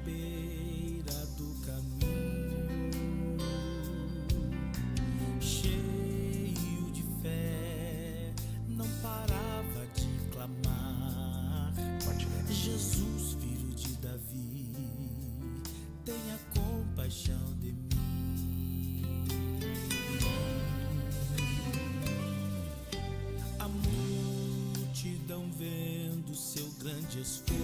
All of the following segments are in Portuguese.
beira do caminho, cheio de fé, não parava de clamar: Jesus, filho de Davi, tenha compaixão de mim. A multidão, vendo seu grande esforço,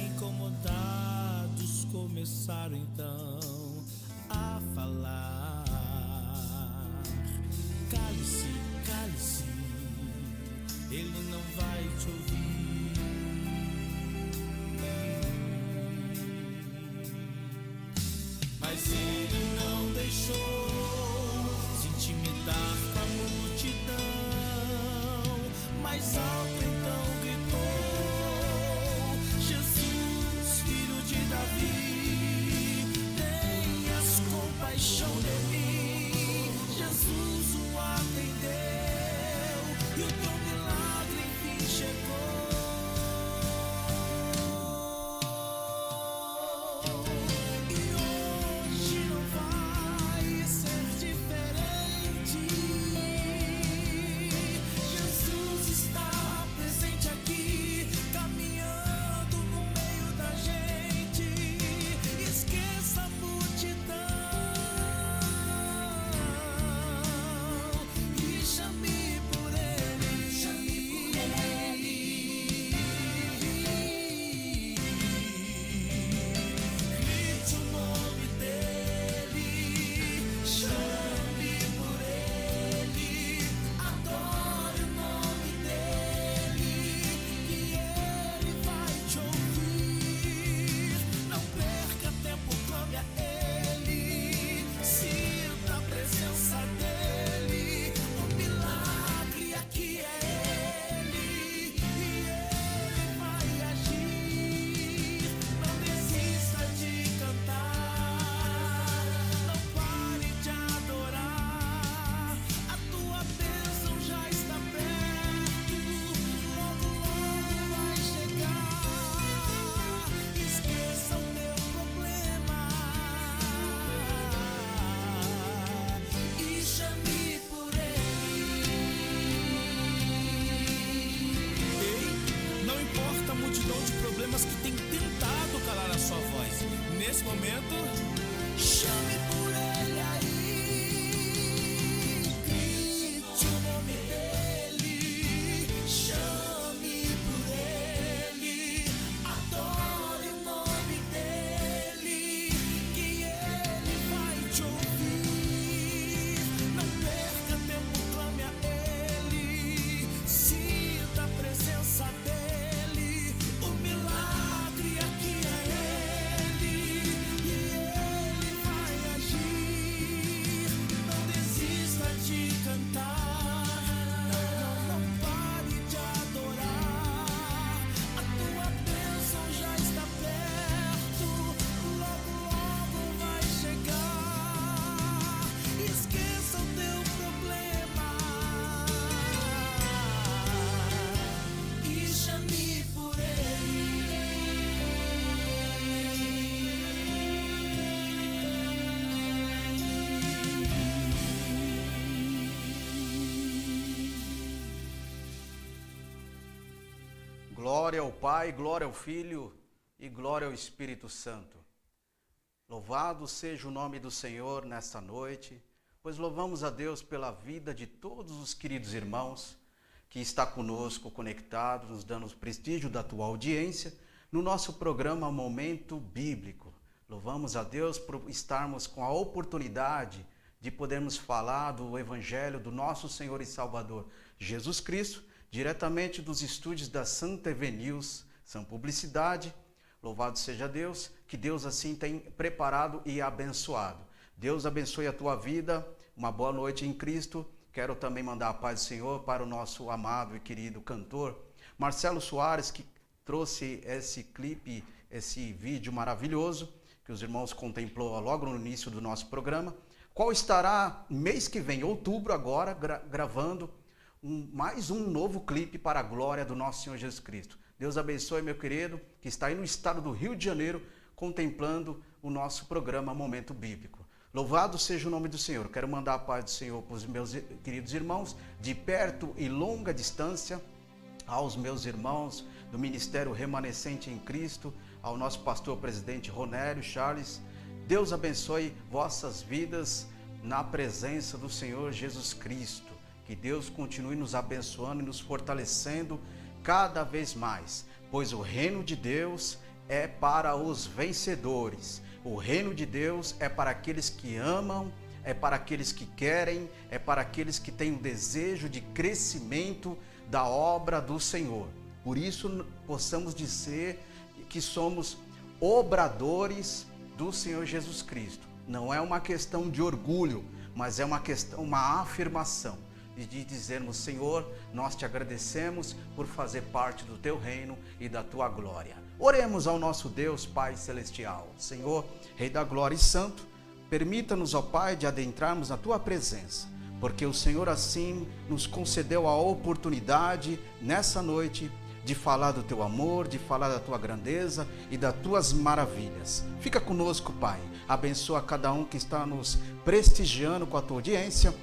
incomodados, começaram então a falar: cale-se, cale-se, ele não vai te ouvir. Mas ele não deixou se intimidar com a multidão. Mais alto então gritou: Jesus, filho de Davi, tenhas compaixão de mim. Jesus o atendeu e o teu milagre enfim chegou. E hoje não vai ser diferente. Jesus está presente aqui, caminhando no meio da gente. Esqueça a multidão e chame por ele. Chame por ele. Grite o nome dele. Chame por ele. Adore o nome dele, que ele vai te ouvir. Não perca tempo, clame a ele. Sinta a presença dele. O milagre aqui é ele, e ele vai agir. Não desista de cantar, não pare de adorar. A tua bênção já está perto, logo logo vai chegar. Esqueça o teu problema e chame por ele. Ei, não importa a multidão de problemas que tem tentado calar a sua voz. Nesse momento, chame por ele aí. Grite o nome dele. Chame por ele. Adore o nome dele, que ele vai te ouvir. Não perca tempo, clame a ele. Sinta a presença dele. O milagre aqui é ele, e ele vai agir. Não desista de cantar, não pare de adorar. A tua bênção já está perto, logo logo vai chegar. Esqueça o teu problema e chame por ele. Glória ao Pai, glória ao Filho e glória ao Espírito Santo. Louvado seja o nome do Senhor nesta noite, pois louvamos a Deus pela vida de todos os queridos irmãos que está conosco conectado, nos dando o prestígio da tua audiência no nosso programa Momento Bíblico. Louvamos a Deus por estarmos com a oportunidade de podermos falar do Evangelho do nosso Senhor e Salvador Jesus Cristo, diretamente dos estúdios da Santa TV News, São Publicidade. Louvado seja Deus, que Deus assim tem preparado e abençoado. Deus abençoe a tua vida, uma boa noite em Cristo. Quero também mandar a paz do Senhor para o nosso amado e querido cantor Marcelo Soares, que trouxe esse clipe, esse vídeo maravilhoso, que os irmãos contemplou logo no início do nosso programa, qual estará mês que vem, outubro agora, gravando mais um novo clipe para a glória do nosso Senhor Jesus Cristo. Deus abençoe meu querido que está aí no estado do Rio de Janeiro contemplando o nosso programa Momento Bíblico. Louvado seja o nome do Senhor. Quero mandar a paz do Senhor para os meus queridos irmãos de perto e longa distância, aos meus irmãos do Ministério Remanescente em Cristo, ao nosso pastor presidente Ronério Charles. Deus abençoe vossas vidas na presença do Senhor Jesus Cristo. Que Deus continue nos abençoando e nos fortalecendo cada vez mais, pois o reino de Deus é para os vencedores. O reino de Deus é para aqueles que amam, é para aqueles que querem, é para aqueles que têm o desejo de crescimento da obra do Senhor. Por isso, possamos dizer que somos obradores do Senhor Jesus Cristo. Não é uma questão de orgulho, mas é uma afirmação de dizermos: Senhor, nós te agradecemos por fazer parte do teu reino e da tua glória. Oremos ao nosso Deus Pai Celestial. Senhor, Rei da Glória e Santo, permita-nos, ó Pai, de adentrarmos na tua presença, porque o Senhor assim nos concedeu a oportunidade nessa noite de falar do teu amor, de falar da tua grandeza e das tuas maravilhas. Fica conosco, Pai. Abençoa cada um que está nos prestigiando com a tua audiência,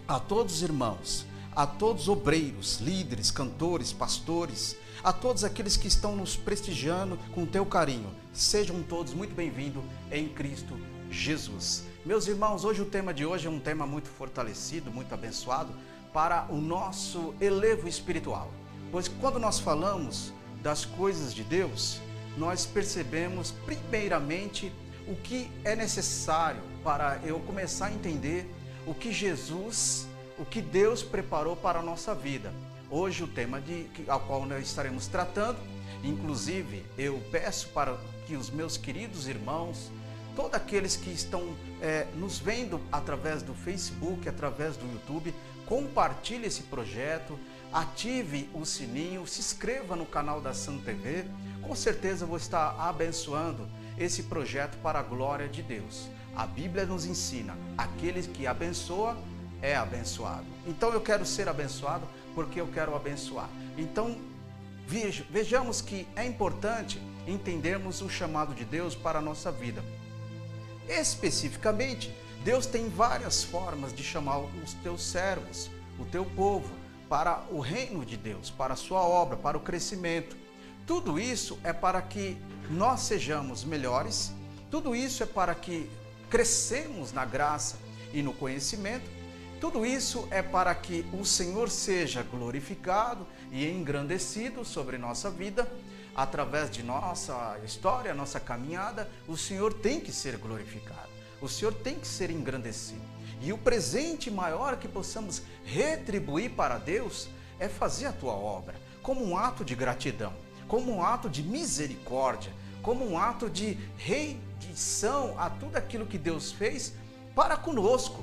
a todos os irmãos, a todos os obreiros, líderes, cantores, pastores, a todos aqueles que estão nos prestigiando com teu carinho. Sejam todos muito bem-vindos em Cristo Jesus. Meus irmãos, o tema de hoje é um tema muito fortalecido, muito abençoado para o nosso elevo espiritual. Pois quando nós falamos das coisas de Deus, nós percebemos primeiramente o que é necessário para eu começar a entender o que Jesus, o que Deus preparou para a nossa vida. Hoje o tema ao qual nós estaremos tratando, inclusive eu peço para que os meus queridos irmãos, todos aqueles que estão nos vendo através do Facebook, através do YouTube, compartilhe esse projeto, ative o sininho, se inscreva no canal da Santo TV. Com certeza eu vou estar abençoando esse projeto para a glória de Deus. A Bíblia nos ensina: aquele que abençoa é abençoado. Então eu quero ser abençoado porque eu quero abençoar. Então vejamos que é importante entendermos o chamado de Deus para a nossa vida. Especificamente, Deus tem várias formas de chamar os teus servos, o teu povo, para o reino de Deus, para a sua obra, para o crescimento. Tudo isso é para que nós sejamos melhores, tudo isso é para que crescemos na graça e no conhecimento, tudo isso é para que o Senhor seja glorificado e engrandecido sobre nossa vida. Através de nossa história, nossa caminhada, o Senhor tem que ser glorificado, o Senhor tem que ser engrandecido. E o presente maior que possamos retribuir para Deus é fazer a tua obra, como um ato de gratidão, como um ato de misericórdia, como um ato de rendição a tudo aquilo que Deus fez para conosco.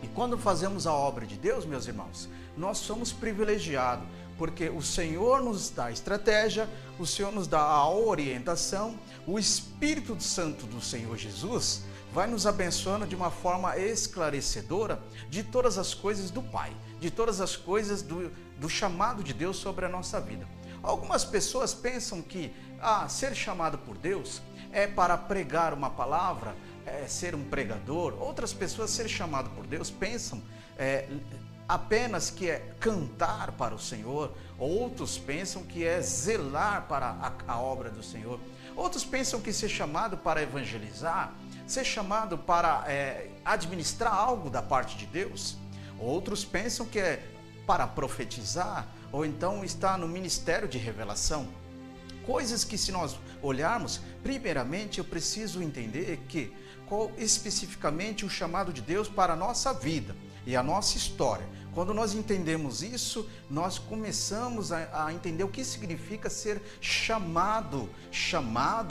E quando fazemos a obra de Deus, meus irmãos, nós somos privilegiados, porque o Senhor nos dá a estratégia, o Senhor nos dá a orientação, o Espírito Santo do Senhor Jesus vai nos abençoando de uma forma esclarecedora de todas as coisas do Pai, de todas as coisas do chamado de Deus sobre a nossa vida. Algumas pessoas pensam que ser chamado por Deus é para pregar uma palavra, ser um pregador. Outras pessoas, ser chamado por Deus, pensam apenas que é cantar para o Senhor. Outros pensam que é zelar para a obra do Senhor. Outros pensam que ser chamado para evangelizar, ser chamado para administrar algo da parte de Deus. Outros pensam que é para profetizar, ou então está no ministério de revelação. Coisas que, se nós olharmos, primeiramente eu preciso entender qual especificamente o chamado de Deus para a nossa vida e a nossa história. Quando nós entendemos isso, nós começamos a entender o que significa ser chamada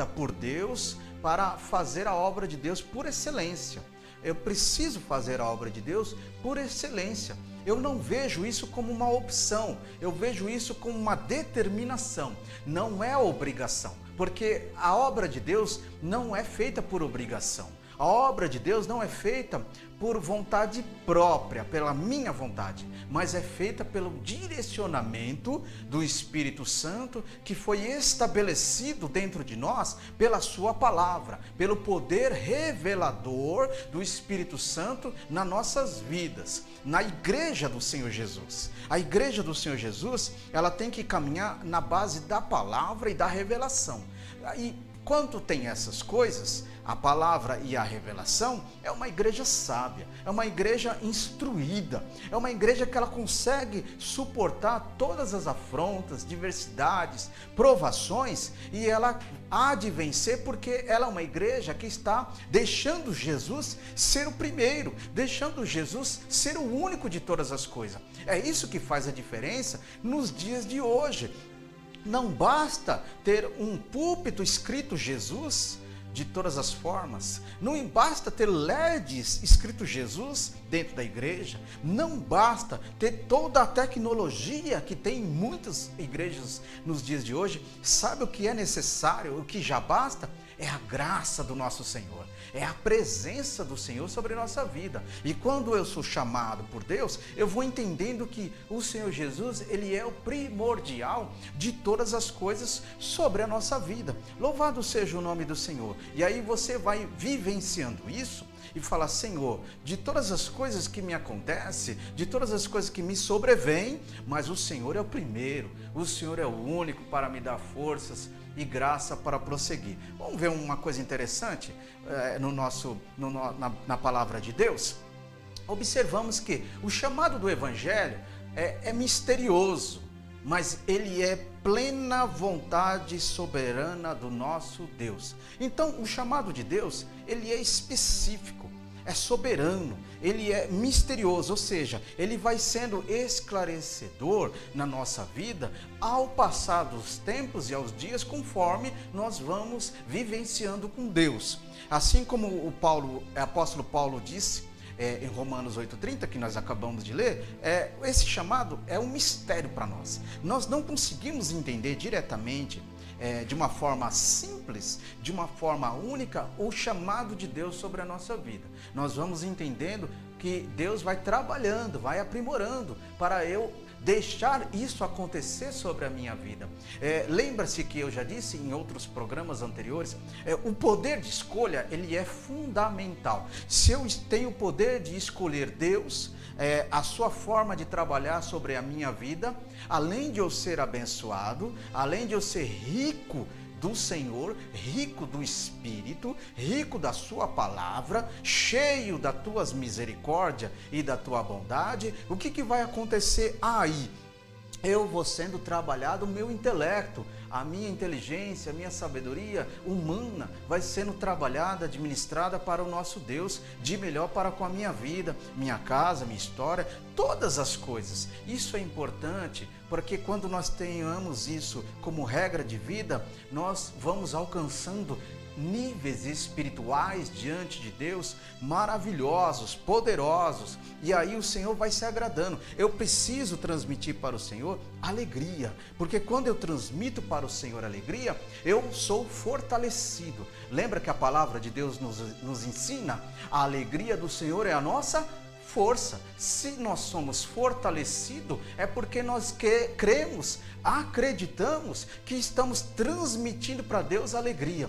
por Deus para fazer a obra de Deus por excelência. Eu preciso fazer a obra de Deus por excelência. Eu não vejo isso como uma opção, eu vejo isso como uma determinação, não é obrigação, porque a obra de Deus não é feita por obrigação. A obra de Deus não é feita por vontade própria, pela minha vontade, mas é feita pelo direcionamento do Espírito Santo que foi estabelecido dentro de nós pela sua palavra, pelo poder revelador do Espírito Santo nas nossas vidas, na igreja do Senhor Jesus. A igreja do Senhor Jesus, ela tem que caminhar na base da palavra e da revelação. E quando tem essas coisas, a palavra e a revelação, é uma igreja sábia, é uma igreja instruída, é uma igreja que ela consegue suportar todas as afrontas, diversidades, provações, e ela há de vencer porque ela é uma igreja que está deixando Jesus ser o primeiro, deixando Jesus ser o único de todas as coisas. É isso que faz a diferença nos dias de hoje. Não basta ter um púlpito escrito Jesus de todas as formas, não basta ter LEDs escrito Jesus dentro da igreja, não basta ter toda a tecnologia que tem em muitas igrejas nos dias de hoje. Sabe o que é necessário, o que já basta? É a graça do nosso Senhor, é a presença do Senhor sobre a nossa vida. E quando eu sou chamado por Deus, eu vou entendendo que o Senhor Jesus, ele é o primordial de todas as coisas sobre a nossa vida. Louvado seja o nome do Senhor. E aí você vai vivenciando isso e fala: Senhor, de todas as coisas que me acontecem, de todas as coisas que me sobrevêm, mas o Senhor é o primeiro, o Senhor é o único para me dar forças e graça para prosseguir. Vamos ver uma coisa interessante na palavra de Deus? Observamos que o chamado do Evangelho é misterioso, mas ele é plena vontade soberana do nosso Deus. Então, o chamado de Deus, ele é específico, é soberano, ele é misterioso, ou seja, ele vai sendo esclarecedor na nossa vida ao passar dos tempos e aos dias, conforme nós vamos vivenciando com Deus. Assim como o apóstolo Paulo disse em Romanos 8,30, que nós acabamos de ler, esse chamado é um mistério para nós. Nós não conseguimos entender diretamente, de uma forma simples, de uma forma única, o chamado de Deus sobre a nossa vida. Nós vamos entendendo que Deus vai trabalhando, vai aprimorando para eu deixar isso acontecer sobre a minha vida. Lembra-se que eu já disse em outros programas anteriores, o poder de escolha, ele é fundamental. Se eu tenho o poder de escolher Deus, a sua forma de trabalhar sobre a minha vida, além de eu ser abençoado, além de eu ser rico do Senhor, rico do Espírito, rico da sua palavra, cheio das tuas misericórdias e da tua bondade, o que vai acontecer aí? Eu vou sendo trabalhado o meu intelecto, a minha inteligência, a minha sabedoria humana vai sendo trabalhada, administrada para o nosso Deus, de melhor para com a minha vida, minha casa, minha história, todas as coisas. Isso é importante, porque quando nós tenhamos isso como regra de vida, nós vamos alcançando níveis espirituais diante de Deus maravilhosos, poderosos, e aí o Senhor vai se agradando. Eu preciso transmitir para o Senhor alegria, porque quando eu transmito para o Senhor alegria, eu sou fortalecido. Lembra que a palavra de Deus nos ensina? A alegria do Senhor é a nossa força. Se nós somos fortalecidos, é porque nós cremos, acreditamos que estamos transmitindo para Deus alegria.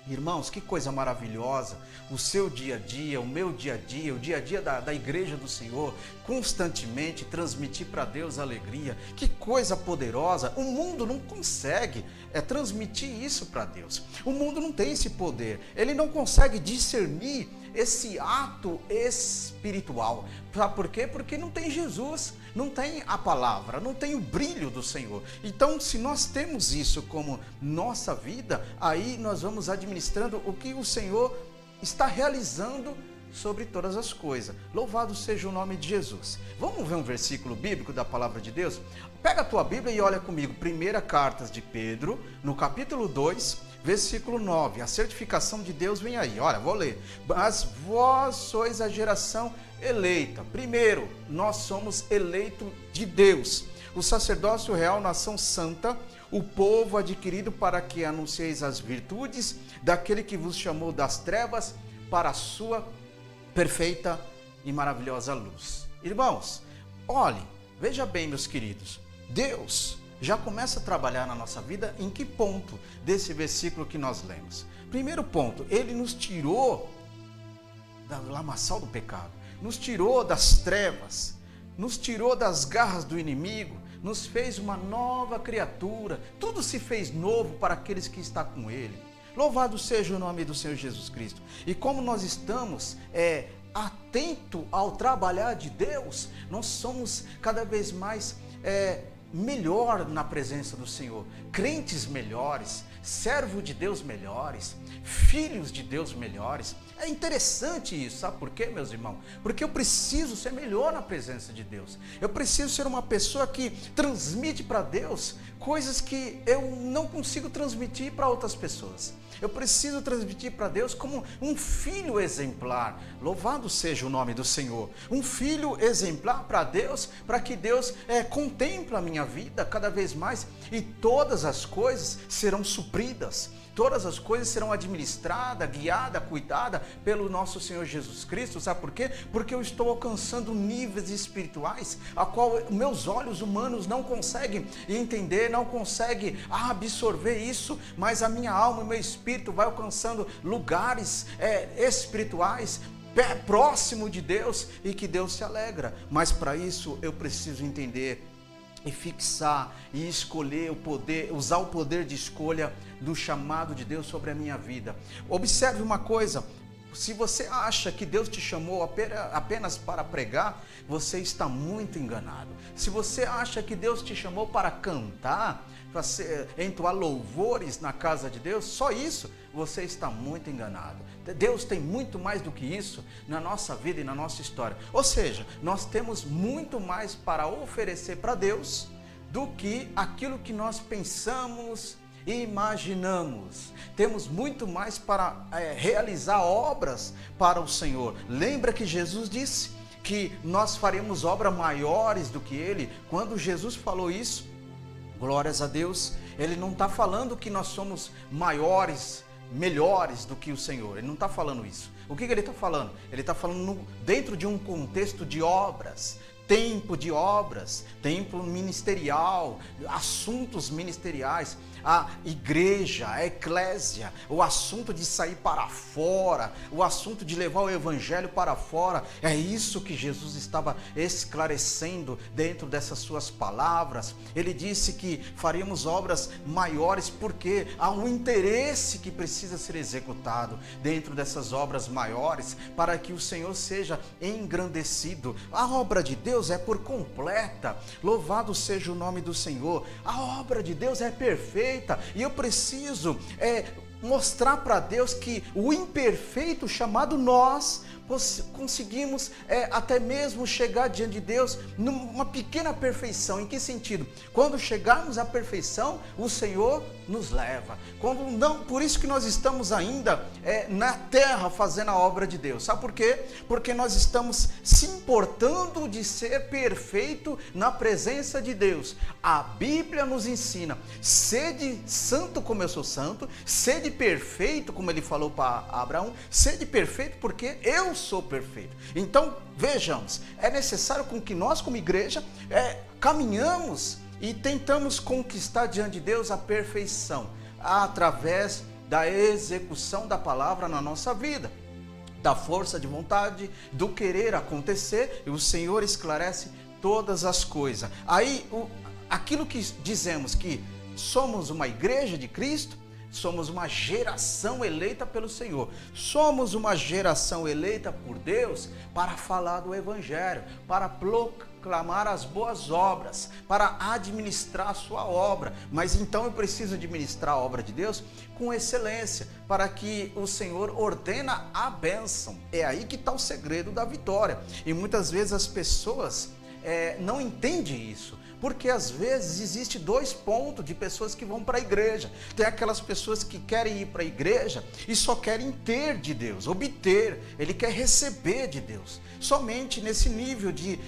Irmãos, que coisa maravilhosa, o seu dia a dia, o meu dia a dia, o dia a dia da igreja do Senhor, constantemente transmitir para Deus alegria. Que coisa poderosa, o mundo não consegue transmitir isso para Deus. O mundo não tem esse poder, ele não consegue discernir esse ato espiritual. Sabe por quê? Porque não tem Jesus, não tem a palavra, não tem o brilho do Senhor. Então, se nós temos isso como nossa vida, aí nós vamos administrando o que o Senhor está realizando sobre todas as coisas. Louvado seja o nome de Jesus. Vamos ver um versículo bíblico da palavra de Deus? Pega a tua Bíblia e olha comigo, 1 Cartas de Pedro, no capítulo 2, versículo 9, a certificação de Deus vem aí, olha, vou ler. Mas vós sois a geração eleita. Primeiro, nós somos eleito de Deus, o sacerdócio real, nação santa, o povo adquirido para que anuncieis as virtudes daquele que vos chamou das trevas para a sua perfeita e maravilhosa luz. Irmãos, olhe, veja bem, meus queridos, Deus já começa a trabalhar na nossa vida em que ponto desse versículo que nós lemos? Primeiro ponto, Ele nos tirou do lamaçal do pecado, nos tirou das trevas, nos tirou das garras do inimigo, nos fez uma nova criatura, tudo se fez novo para aqueles que estão com Ele. Louvado seja o nome do Senhor Jesus Cristo. E como nós estamos atento ao trabalhar de Deus, nós somos cada vez mais melhor na presença do Senhor, crentes melhores, servos de Deus melhores, filhos de Deus melhores. É interessante isso, sabe por quê, meus irmãos? Porque eu preciso ser melhor na presença de Deus. Eu preciso ser uma pessoa que transmite para Deus coisas que eu não consigo transmitir para outras pessoas. Eu preciso transmitir para Deus como um filho exemplar. Louvado seja o nome do Senhor. Um filho exemplar para Deus, para que Deus contemple a minha vida cada vez mais e todas as coisas serão supridas. Todas as coisas serão administradas, guiadas, cuidadas pelo nosso Senhor Jesus Cristo. Sabe por quê? Porque eu estou alcançando níveis espirituais a qual meus olhos humanos não conseguem entender, não conseguem absorver isso, mas a minha alma e meu espírito vai alcançando lugares espirituais próximo de Deus e que Deus se alegra. Mas para isso eu preciso entender e fixar e escolher o poder, usar o poder de escolha do chamado de Deus sobre a minha vida. Observe uma coisa, se você acha que Deus te chamou apenas para pregar, você está muito enganado. Se você acha que Deus te chamou para cantar, para entoar louvores na casa de Deus, só isso, você está muito enganado. Deus tem muito mais do que isso na nossa vida e na nossa história. Ou seja, nós temos muito mais para oferecer para Deus do que aquilo que nós pensamos e imaginamos. Temos muito mais para realizar obras para o Senhor. Lembra que Jesus disse que nós faremos obras maiores do que Ele? Quando Jesus falou isso, glórias a Deus, Ele não está falando que nós somos maiores, melhores do que o Senhor. Ele não está falando isso. O que Ele está falando? Ele está falando dentro de um contexto de obras, tempo de obras, tempo ministerial, assuntos ministeriais, a igreja, a eclésia, o assunto de sair para fora, o assunto de levar o evangelho para fora. É isso que Jesus estava esclarecendo dentro dessas suas palavras. Ele disse que faríamos obras maiores porque há um interesse que precisa ser executado dentro dessas obras maiores para que o Senhor seja engrandecido. A obra de Deus é por completa. Louvado seja o nome do Senhor. A obra de Deus é perfeita. E eu preciso mostrar para Deus que o imperfeito chamado nós conseguimos até mesmo chegar diante de Deus numa pequena perfeição. Em que sentido? Quando chegarmos à perfeição, o Senhor nos leva. Quando não, por isso que nós estamos ainda na terra fazendo a obra de Deus. Sabe por quê? Porque nós estamos se importando de ser perfeito na presença de Deus. A Bíblia nos ensina: sede santo como eu sou santo, sede perfeito como Ele falou para Abraão, sede perfeito porque eu sou perfeito. Então vejamos, é necessário com que nós como igreja caminhamos e tentamos conquistar diante de Deus a perfeição através da execução da palavra na nossa vida, da força de vontade, do querer acontecer, e o Senhor esclarece todas as coisas. Aí aquilo que dizemos que somos uma igreja de Cristo, somos uma geração eleita pelo Senhor. Somos uma geração eleita por Deus para falar do Evangelho, para proclamar as boas obras, para administrar a sua obra. Mas então eu preciso administrar a obra de Deus com excelência, para que o Senhor ordena a bênção. É aí que está o segredo da vitória. E muitas vezes as pessoas não entendem isso. Porque às vezes existe dois pontos de pessoas que vão para a igreja. Tem aquelas pessoas que querem ir para a igreja e só querem ter de Deus, obter, ele quer receber de Deus. Somente nesse nível de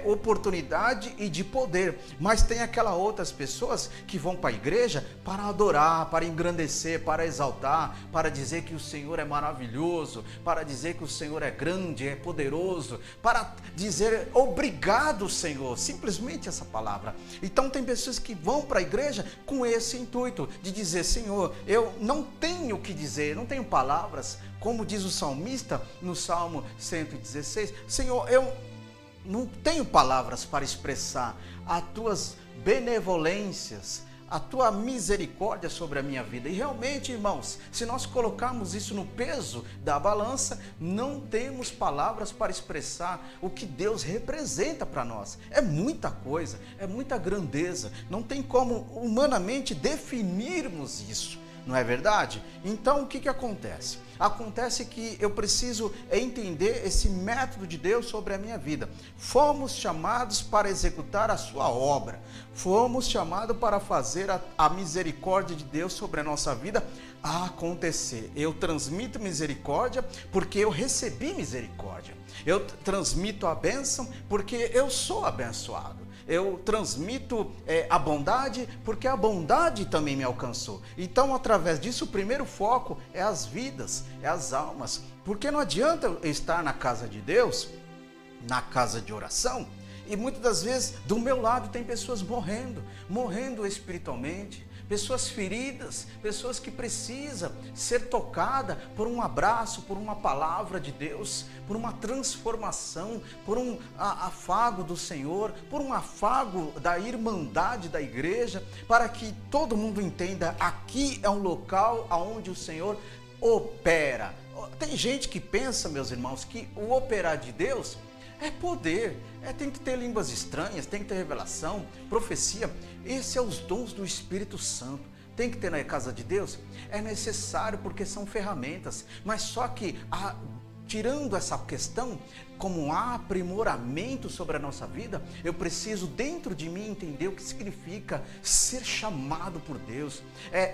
oportunidade e de poder. Mas tem aquelas outras pessoas que vão para a igreja para adorar, para engrandecer, para exaltar, para dizer que o Senhor é maravilhoso, para dizer que o Senhor é grande, é poderoso, para dizer obrigado, Senhor, simplesmente essa palavra. Então tem pessoas que vão para a igreja com esse intuito de dizer: Senhor, eu não tenho o que dizer, não tenho palavras, como diz o salmista no Salmo 116, Senhor, eu não tenho palavras para expressar as tuas benevolências, a tua misericórdia sobre a minha vida. E realmente, irmãos, se nós colocarmos isso no peso da balança, não temos palavras para expressar o que Deus representa para nós. É muita coisa, é muita grandeza, não tem como humanamente definirmos isso. Não é verdade? Então o que acontece? Acontece que eu preciso entender esse método de Deus sobre a minha vida. Fomos chamados para executar a sua obra. Fomos chamados para fazer a misericórdia de Deus sobre a nossa vida acontecer. Eu transmito misericórdia porque eu recebi misericórdia. Eu transmito a bênção porque eu sou abençoado. Eu transmito a bondade porque a bondade também me alcançou. Então, através disso, o primeiro foco é as vidas, é as almas. Porque não adianta eu estar na casa de Deus, na casa de oração, e muitas das vezes do meu lado tem pessoas morrendo espiritualmente, pessoas feridas, pessoas que precisam ser tocadas por um abraço, por uma palavra de Deus, por uma transformação, por um afago do Senhor, por um afago da irmandade da igreja, para que todo mundo entenda: aqui é um local onde o Senhor opera. Tem gente que pensa, meus irmãos, que o operar de Deus é poder, tem que ter línguas estranhas, tem que ter revelação, profecia. Esses são os dons do Espírito Santo. Tem que ter na casa de Deus? É necessário, porque são ferramentas. Mas só que, tirando essa questão como um aprimoramento sobre a nossa vida, eu preciso dentro de mim entender o que significa ser chamado por Deus,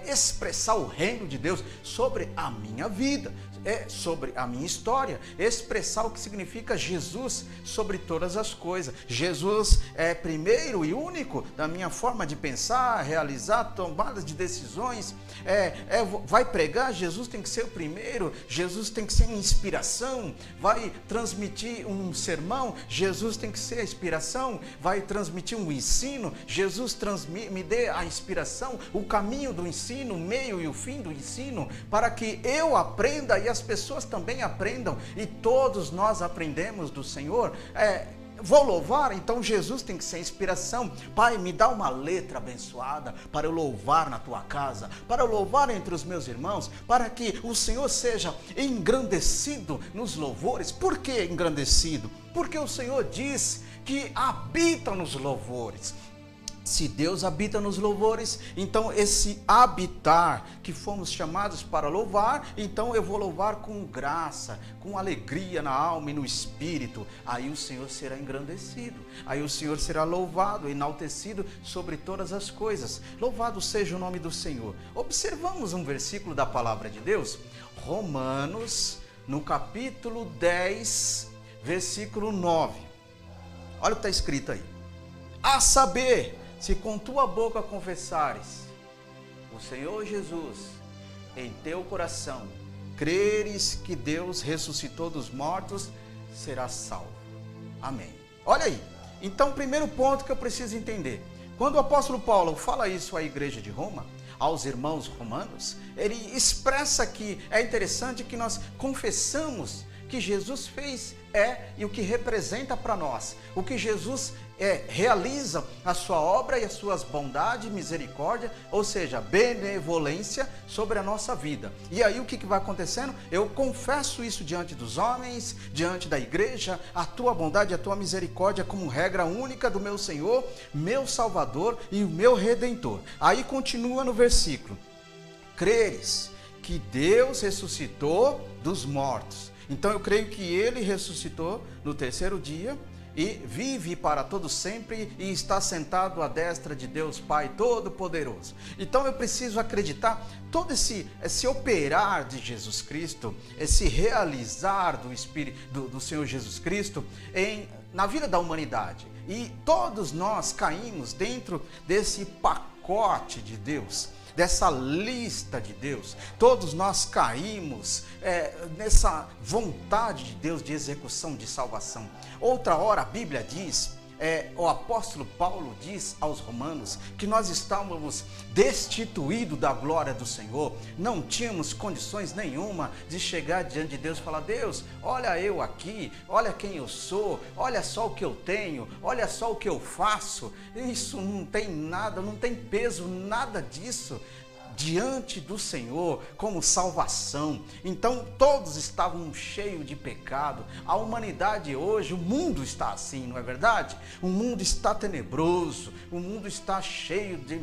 expressar o reino de Deus sobre a minha vida, sobre a minha história, expressar o que significa Jesus sobre todas as coisas. Jesus é primeiro e único da minha forma de pensar, realizar, tomadas de decisões. Vai pregar, Jesus tem que ser o primeiro, Jesus tem que ser uma inspiração. Vai transmitir um sermão, Jesus tem que ser a inspiração. Vai transmitir um ensino, Jesus me dê a inspiração, o caminho do ensino, o meio e o fim do ensino, para que eu aprenda e as pessoas também aprendam, e todos nós aprendemos do Senhor. Vou louvar, então Jesus tem que ser a inspiração. Pai, me dá uma letra abençoada para eu louvar na tua casa, para eu louvar entre os meus irmãos, para que o Senhor seja engrandecido nos louvores. Por que engrandecido? Porque o Senhor diz que habita nos louvores. Se Deus habita nos louvores, então esse habitar que fomos chamados para louvar, então eu vou louvar com graça, com alegria na alma e no espírito. Aí o Senhor será engrandecido, aí o Senhor será louvado, enaltecido sobre todas as coisas. Louvado seja o nome do Senhor. Observamos um versículo da palavra de Deus, Romanos, no capítulo 10, versículo 9. Olha o que está escrito aí. A saber, se com tua boca confessares o Senhor Jesus em teu coração, creres que Deus ressuscitou dos mortos, serás salvo. Amém. Olha aí. Então, primeiro ponto que eu preciso entender. Quando o apóstolo Paulo fala isso à igreja de Roma, aos irmãos romanos, ele expressa que é interessante que nós confessamos que Jesus fez e o que representa para nós. O que Jesus realiza a sua obra e as suas bondades, misericórdia, ou seja, benevolência sobre a nossa vida. E aí o que vai acontecendo? Eu confesso isso diante dos homens, diante da igreja, a tua bondade, a tua misericórdia como regra única do meu Senhor, meu Salvador e o meu Redentor. Aí continua no versículo: creres que Deus ressuscitou dos mortos. Então eu creio que Ele ressuscitou no terceiro dia e vive para todo sempre e está sentado à destra de Deus Pai Todo-Poderoso. Então eu preciso acreditar todo esse operar de Jesus Cristo, esse realizar do Espírito do Senhor Jesus Cristo na vida da humanidade. E todos nós caímos dentro desse pacote de Deus, dessa lista de Deus. Todos nós caímos nessa vontade de Deus de execução de salvação. Outra hora a Bíblia diz, o apóstolo Paulo diz aos romanos que nós estávamos destituídos da glória do Senhor, não tínhamos condições nenhuma de chegar diante de Deus e falar: Deus, olha eu aqui, olha quem eu sou, olha só o que eu tenho, olha só o que eu faço. Isso não tem nada, não tem peso, nada disso diante do Senhor como salvação. Então todos estavam cheios de pecado. A humanidade hoje, o mundo está assim, não é verdade? O mundo está tenebroso, o mundo está cheio de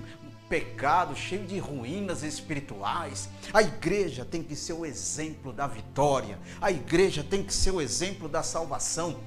pecado, cheio de ruínas espirituais. A igreja tem que ser o exemplo da vitória, a igreja tem que ser o exemplo da salvação,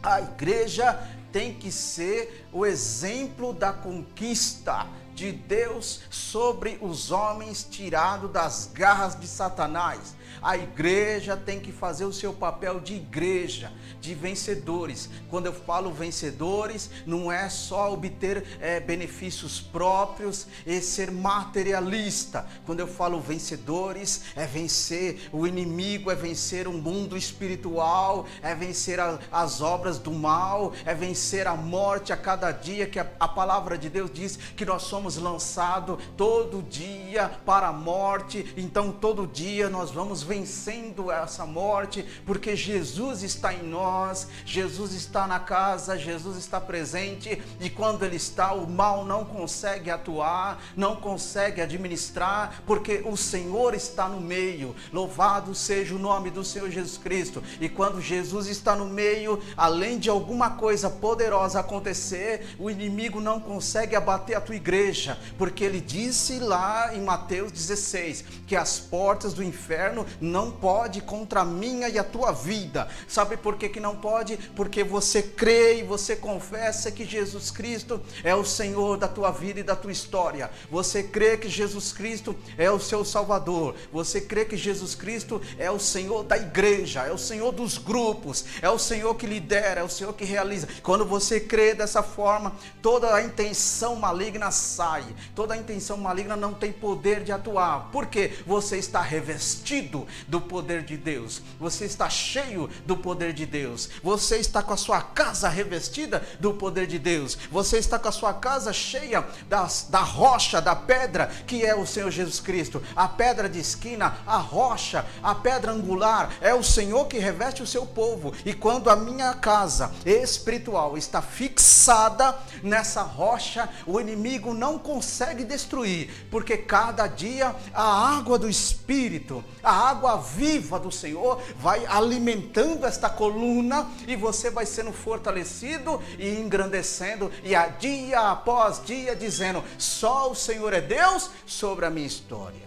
a igreja tem que ser o exemplo da conquista de Deus sobre os homens, tirado das garras de Satanás. A igreja tem que fazer o seu papel de igreja, de vencedores. Quando eu falo vencedores, não é só obter benefícios próprios e ser materialista. Quando eu falo vencedores, é vencer o inimigo, é vencer o mundo espiritual, é vencer as obras do mal, é vencer a morte a cada dia, que a palavra de Deus diz que nós somos lançados todo dia para a morte. Então todo dia nós vamos vencendo essa morte, porque Jesus está em nós, Jesus está na casa, Jesus está presente, e quando Ele está, o mal não consegue atuar, não consegue administrar, porque o Senhor está no meio. Louvado seja o nome do Senhor Jesus Cristo. E quando Jesus está no meio, além de alguma coisa poderosa acontecer, o inimigo não consegue abater a tua igreja, porque Ele disse lá em Mateus 16, que as portas do inferno não pode contra a minha e a tua vida. Sabe por que não pode? Porque você crê e você confessa que Jesus Cristo é o Senhor da tua vida e da tua história. Você crê que Jesus Cristo é o seu Salvador. Você crê que Jesus Cristo é o Senhor da igreja, é o Senhor dos grupos, é o Senhor que lidera, é o Senhor que realiza. Quando você crê dessa forma, toda a intenção maligna sai. Toda a intenção maligna não tem poder de atuar. Por quê? Você está revestido do poder de Deus, você está cheio do poder de Deus, você está com a sua casa revestida do poder de Deus, você está com a sua casa cheia da rocha, da pedra que é o Senhor Jesus Cristo, a pedra de esquina, a rocha, a pedra angular, é o Senhor que reveste o seu povo. E quando a minha casa espiritual está fixada nessa rocha, o inimigo não consegue destruir, porque cada dia a água do Espírito, a água viva do Senhor vai alimentando esta coluna, e você vai sendo fortalecido e engrandecendo, e a dia após dia dizendo: só o Senhor é Deus sobre a minha história.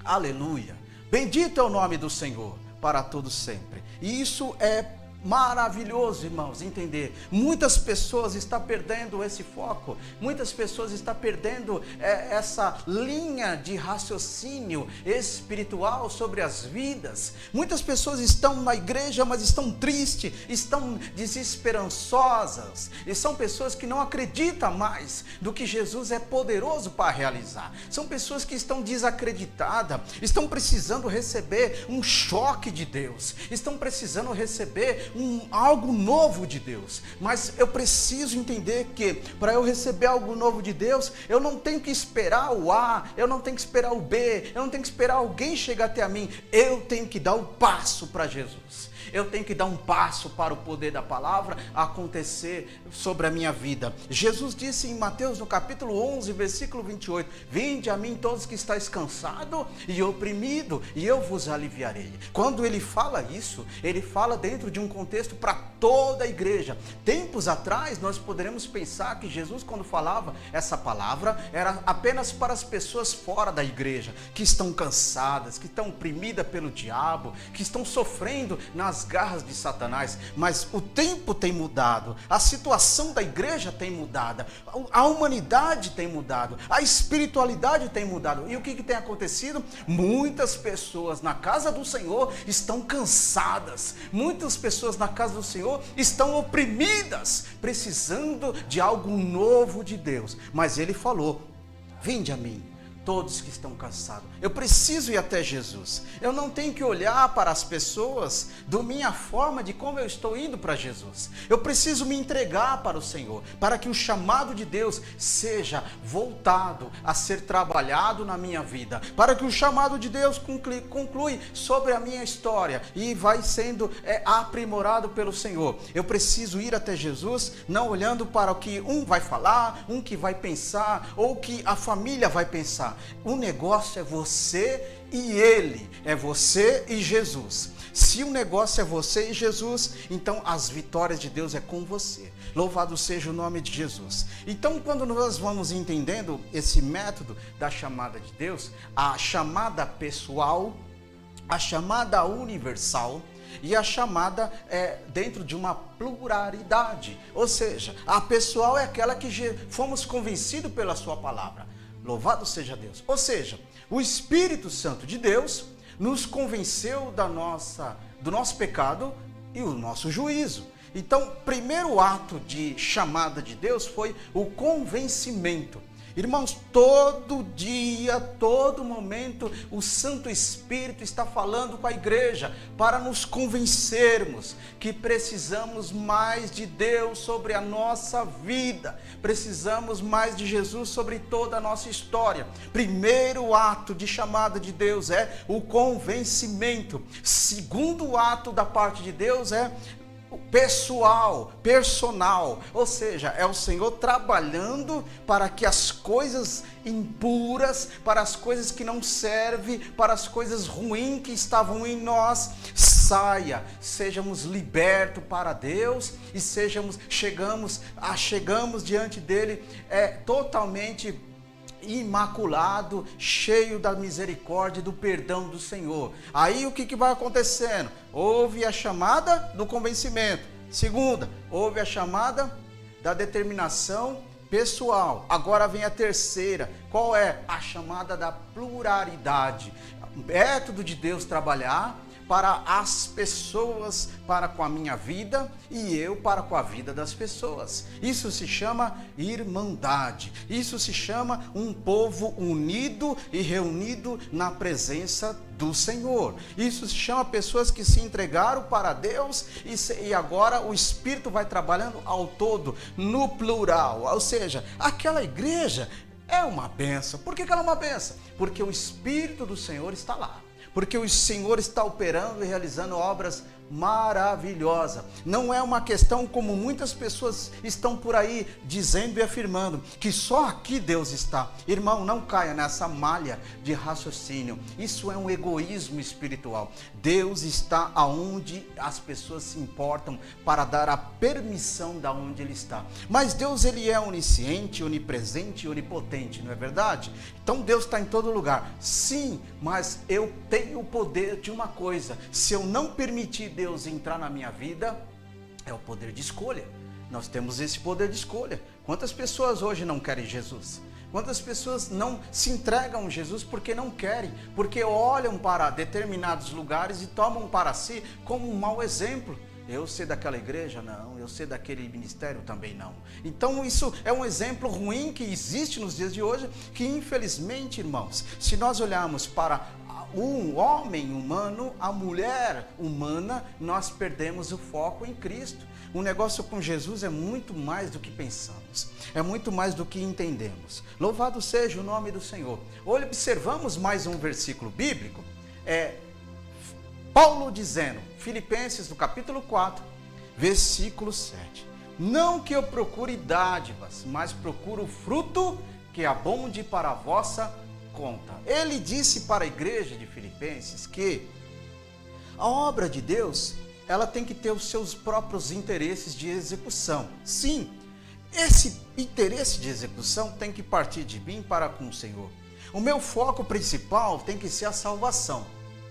Aleluia, bendito é o nome do Senhor para todo sempre. E isso é maravilhoso, irmãos, entender. Muitas pessoas estão perdendo esse foco, muitas pessoas estão perdendo essa linha de raciocínio espiritual sobre as vidas. Muitas pessoas estão na igreja, mas estão tristes, estão desesperançosas, e são pessoas que não acreditam mais do que Jesus é poderoso para realizar. São pessoas que estão desacreditadas, estão precisando receber um choque de Deus, estão precisando receber algo novo de Deus. Mas eu preciso entender que para eu receber algo novo de Deus, eu não tenho que esperar o A, eu não tenho que esperar o B, eu não tenho que esperar alguém chegar até a mim. Eu tenho que dar o passo para Jesus. Eu tenho que dar um passo para o poder da palavra acontecer sobre a minha vida. Jesus disse em Mateus, no capítulo 11, versículo 28, vinde a mim todos que estáis cansados e oprimidos, e eu vos aliviarei. Quando ele fala isso, ele fala dentro de um contexto para toda a igreja. Tempos atrás, nós poderemos pensar que Jesus, quando falava essa palavra, era apenas para as pessoas fora da igreja, que estão cansadas, que estão oprimidas pelo diabo, que estão sofrendo nas nas garras de Satanás, mas o tempo tem mudado, a situação da igreja tem mudado, a humanidade tem mudado, a espiritualidade tem mudado. E o que tem acontecido? Muitas pessoas na casa do Senhor estão cansadas, muitas pessoas na casa do Senhor estão oprimidas, precisando de algo novo de Deus. Mas Ele falou: vinde a mim, todos que estão cansados. Eu preciso ir até Jesus. Eu não tenho que olhar para as pessoas da minha forma de como eu estou indo para Jesus. Eu preciso me entregar para o Senhor, para que o chamado de Deus seja voltado a ser trabalhado na minha vida, para que o chamado de Deus conclui sobre a minha história e vai sendo aprimorado pelo Senhor. Eu preciso ir até Jesus, não olhando para o que um vai falar, um que vai pensar, ou que a família vai pensar. O negócio é você e Ele, é você e Jesus. Se o negócio é você e Jesus, então as vitórias de Deus é com você. Louvado seja o nome de Jesus. Então, quando nós vamos entendendo esse método da chamada de Deus, a chamada pessoal, a chamada universal e a chamada dentro de uma pluralidade. Ou seja, a pessoal é aquela que fomos convencidos pela sua palavra. Louvado seja Deus. Ou seja, o Espírito Santo de Deus nos convenceu do nosso pecado e o nosso juízo. Então, o primeiro ato de chamada de Deus foi o convencimento. Irmãos, todo dia, todo momento, o Santo Espírito está falando com a igreja para nos convencermos que precisamos mais de Deus sobre a nossa vida, precisamos mais de Jesus sobre toda a nossa história. Primeiro ato de chamada de Deus é o convencimento. Segundo ato da parte de Deus é personal, ou seja, é o Senhor trabalhando para que as coisas impuras, para as coisas que não servem, para as coisas ruins que estavam em nós, sejamos libertos para Deus e chegamos diante dele totalmente imaculado, cheio da misericórdia e do perdão do Senhor. Aí o que vai acontecendo? Houve a chamada do convencimento. Segunda, houve a chamada da determinação pessoal. Agora vem a terceira. Qual é? A chamada da pluralidade. Método de Deus trabalhar para as pessoas, para com a minha vida e eu para com a vida das pessoas. Isso se chama irmandade. Isso se chama um povo unido e reunido na presença do Senhor. Isso se chama pessoas que se entregaram para Deus e agora o Espírito vai trabalhando ao todo, no plural. Ou seja, aquela igreja é uma bênção. Por que ela é uma bênção? Porque o Espírito do Senhor está lá. Porque o Senhor está operando e realizando obras maravilhosas. Não é uma questão como muitas pessoas estão por aí dizendo e afirmando, que só aqui Deus está. Irmão, não caia nessa malha de raciocínio. Isso é um egoísmo espiritual. Deus está aonde as pessoas se importam para dar a permissão da onde Ele está. Mas Deus, Ele é onisciente, onipresente e onipotente, não é verdade? Então Deus está em todo lugar. Sim, mas eu tenho o poder de uma coisa. Se eu não permitir Deus entrar na minha vida, é o poder de escolha. Nós temos esse poder de escolha. Quantas pessoas hoje não querem Jesus? Quantas pessoas não se entregam a Jesus porque não querem? Porque olham para determinados lugares e tomam para si como um mau exemplo. Eu sei daquela igreja? Não. Eu sei daquele ministério? Também não. Então isso é um exemplo ruim que existe nos dias de hoje, que infelizmente, irmãos, se nós olharmos para o homem humano, a mulher humana, nós perdemos o foco em Cristo. O negócio com Jesus é muito mais do que pensamos, é muito mais do que entendemos. Louvado seja o nome do Senhor. Olha, observamos mais um versículo bíblico, Paulo dizendo, Filipenses no capítulo 4, versículo 7. Não que eu procure dádivas, mas procuro fruto que abonde para a vossa conta. Ele disse para a igreja de Filipenses que a obra de Deus, ela tem que ter os seus próprios interesses de execução. Sim, esse interesse de execução tem que partir de mim para com o Senhor. O meu foco principal tem que ser a salvação.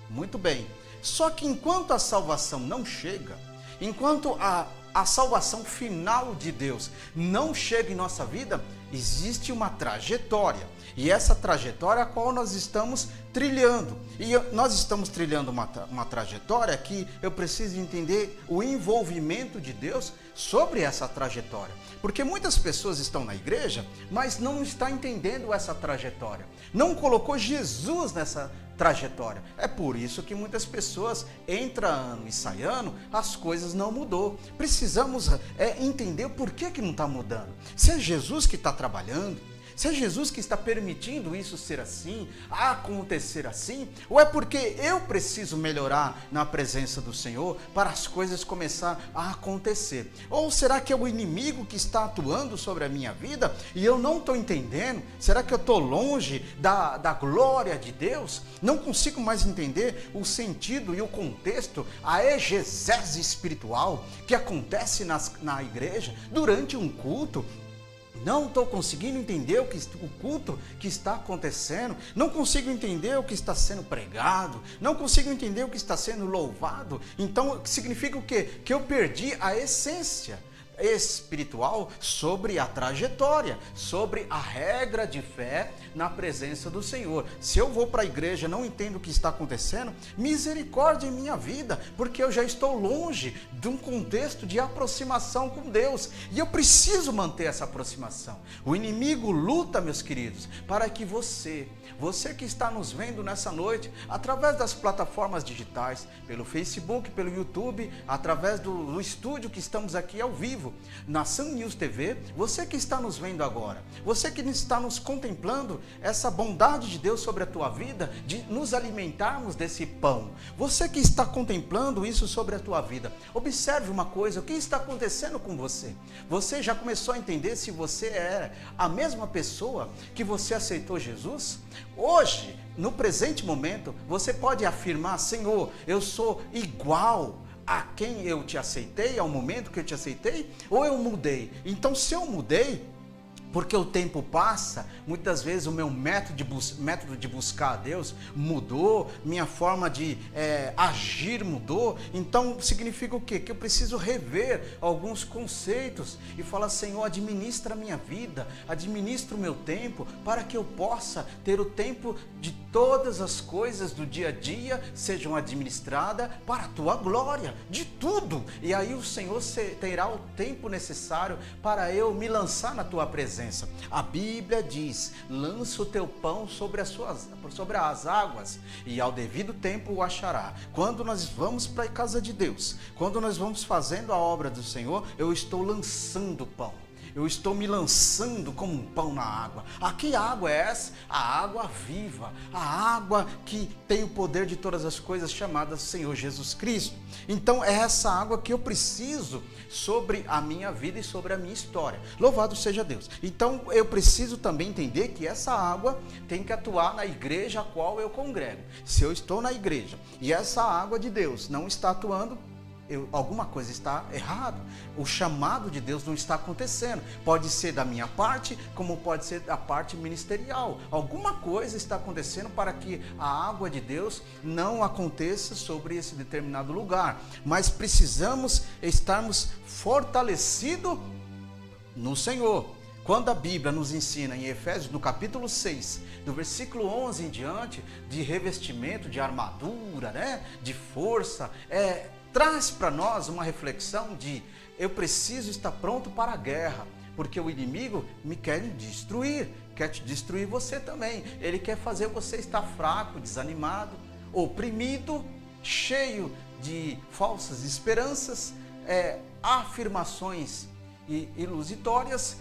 Muito bem. Só que enquanto a salvação não chega, enquanto a salvação final de Deus não chega em nossa vida, existe uma trajetória. E essa trajetória a qual nós estamos trilhando. E nós estamos trilhando uma trajetória que eu preciso entender o envolvimento de Deus sobre essa trajetória. Porque muitas pessoas estão na igreja, mas não estão entendendo essa trajetória. Não colocou Jesus nessa trajetória. É por isso que muitas pessoas entram ano e sai ano, as coisas não mudou. Precisamos entender o porquê que não está mudando. Se é Jesus que está trabalhando, se é Jesus que está permitindo isso ser assim, acontecer assim, ou é porque eu preciso melhorar na presença do Senhor para as coisas começar a acontecer? Ou será que é o inimigo que está atuando sobre a minha vida e eu não estou entendendo? Será que eu estou longe da glória de Deus? Não consigo mais entender o sentido e o contexto, a exegese espiritual que acontece na igreja durante um culto. Não estou conseguindo entender o culto que está acontecendo, não consigo entender o que está sendo pregado, não consigo entender o que está sendo louvado. Então, significa o quê? Que eu perdi a essência espiritual sobre a trajetória, sobre a regra de fé na presença do Senhor. Se eu vou para a igreja e não entendo o que está acontecendo, misericórdia em minha vida, porque eu já estou longe de um contexto de aproximação com Deus, e eu preciso manter essa aproximação. O inimigo luta, meus queridos, para que você que está nos vendo nessa noite, através das plataformas digitais, pelo Facebook, pelo YouTube, através do estúdio que estamos aqui ao vivo, na Sun News TV, você que está nos vendo agora, você que está nos contemplando essa bondade de Deus sobre a tua vida, de nos alimentarmos desse pão, você que está contemplando isso sobre a tua vida, observe uma coisa: o que está acontecendo com você? Você já começou a entender se você é a mesma pessoa que você aceitou Jesus? Hoje, no presente momento, você pode afirmar: Senhor, eu sou igual a quem eu te aceitei, ao momento que eu te aceitei, ou eu mudei? Então, se eu mudei, porque o tempo passa, muitas vezes o meu método de buscar a Deus mudou, minha forma de agir mudou, então significa o quê? Que eu preciso rever alguns conceitos e falar: Senhor, administra a minha vida, administra o meu tempo, para que eu possa ter o tempo de todas as coisas do dia a dia sejam administradas para a tua glória, de tudo. E aí o Senhor terá o tempo necessário para eu me lançar na tua presença. A Bíblia diz: lança o teu pão sobre as águas, e ao devido tempo o achará. Quando nós vamos para a casa de Deus, quando nós vamos fazendo a obra do Senhor, eu estou lançando pão. Eu estou me lançando como um pão na água. A que água é essa? A água viva, a água que tem o poder de todas as coisas, chamada Senhor Jesus Cristo. Então é essa água que eu preciso sobre a minha vida e sobre a minha história. Louvado seja Deus. Então eu preciso também entender que essa água tem que atuar na igreja a qual eu congrego. Se eu estou na igreja e essa água de Deus não está atuando, alguma coisa está errada. O chamado de Deus não está acontecendo. Pode ser da minha parte, como pode ser da parte ministerial. Alguma coisa está acontecendo para que a água de Deus não aconteça sobre esse determinado lugar. Mas precisamos estarmos fortalecidos no Senhor. Quando a Bíblia nos ensina em Efésios, no capítulo 6, do versículo 11 em diante, de revestimento, de armadura, de força, traz para nós uma reflexão de: eu preciso estar pronto para a guerra, porque o inimigo me quer destruir, quer te destruir você também. Ele quer fazer você estar fraco, desanimado, oprimido, cheio de falsas esperanças, afirmações ilusórias,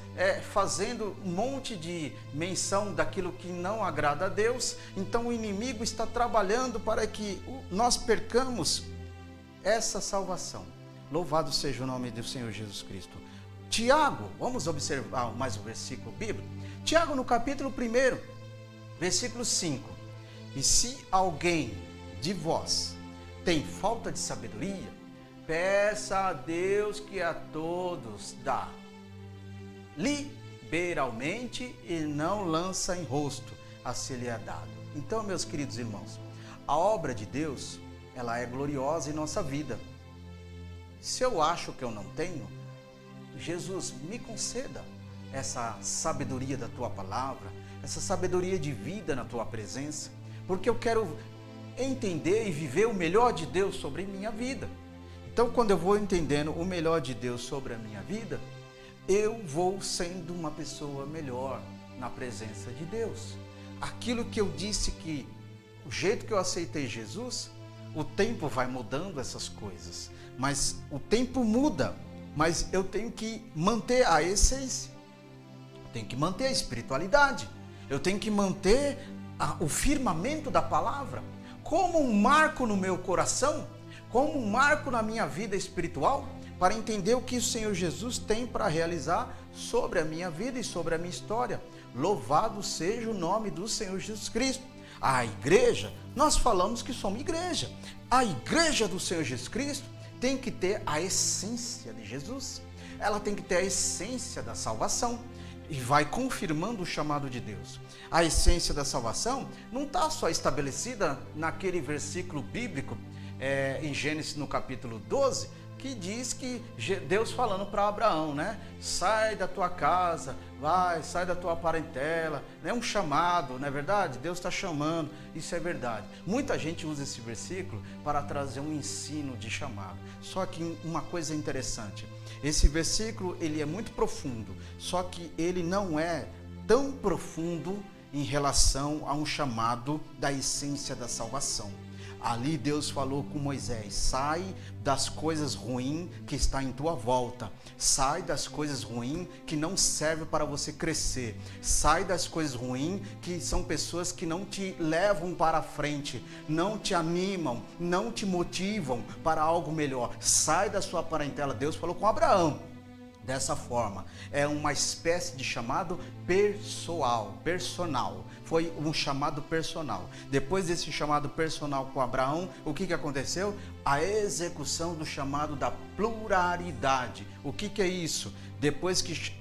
fazendo um monte de menção daquilo que não agrada a Deus. Então o inimigo está trabalhando para que nós percamos essa salvação. Louvado seja o nome do Senhor Jesus Cristo. Tiago, vamos observar mais um versículo bíblico. Tiago, no capítulo 1, versículo 5. E se alguém de vós tem falta de sabedoria, peça a Deus, que a todos dá liberalmente, e não lança em rosto, a se lhe é dado. Então, meus queridos irmãos, a obra de Deus ela é gloriosa em nossa vida. Se eu acho que eu não tenho, Jesus, me conceda essa sabedoria da tua palavra, essa sabedoria de vida na tua presença, porque eu quero entender e viver o melhor de Deus sobre minha vida. Então, quando eu vou entendendo o melhor de Deus sobre a minha vida, eu vou sendo uma pessoa melhor na presença de Deus. Aquilo que eu disse que o jeito que eu aceitei Jesus, o tempo vai mudando essas coisas, mas o tempo muda, mas eu tenho que manter a essência, eu tenho que manter a espiritualidade, eu tenho que manter o firmamento da palavra, como um marco no meu coração, como um marco na minha vida espiritual, para entender o que o Senhor Jesus tem para realizar sobre a minha vida e sobre a minha história. Louvado seja o nome do Senhor Jesus Cristo. A igreja, nós falamos que somos igreja. A igreja do Senhor Jesus Cristo tem que ter a essência de Jesus. Ela tem que ter a essência da salvação. E vai confirmando o chamado de Deus. A essência da salvação não está só estabelecida naquele versículo bíblico, em Gênesis no capítulo 12, que diz que Deus falando para Abraão, né? Sai da tua casa, sai da tua parentela. É um chamado, não é verdade? Deus está chamando, isso é verdade. Muita gente usa esse versículo para trazer um ensino de chamado. Só que uma coisa interessante, esse versículo ele é muito profundo, só que ele não é tão profundo em relação a um chamado da essência da salvação. Ali Deus falou com Moisés: sai das coisas ruins que está em tua volta, sai das coisas ruins que não servem para você crescer, sai das coisas ruins que são pessoas que não te levam para frente, não te animam, não te motivam para algo melhor. Sai da sua parentela. Deus falou com Abraão dessa forma. É uma espécie de chamado personal. Foi um chamado personal. Depois desse chamado personal com Abraão, o que aconteceu? A execução do chamado da pluralidade. O que é isso? Depois que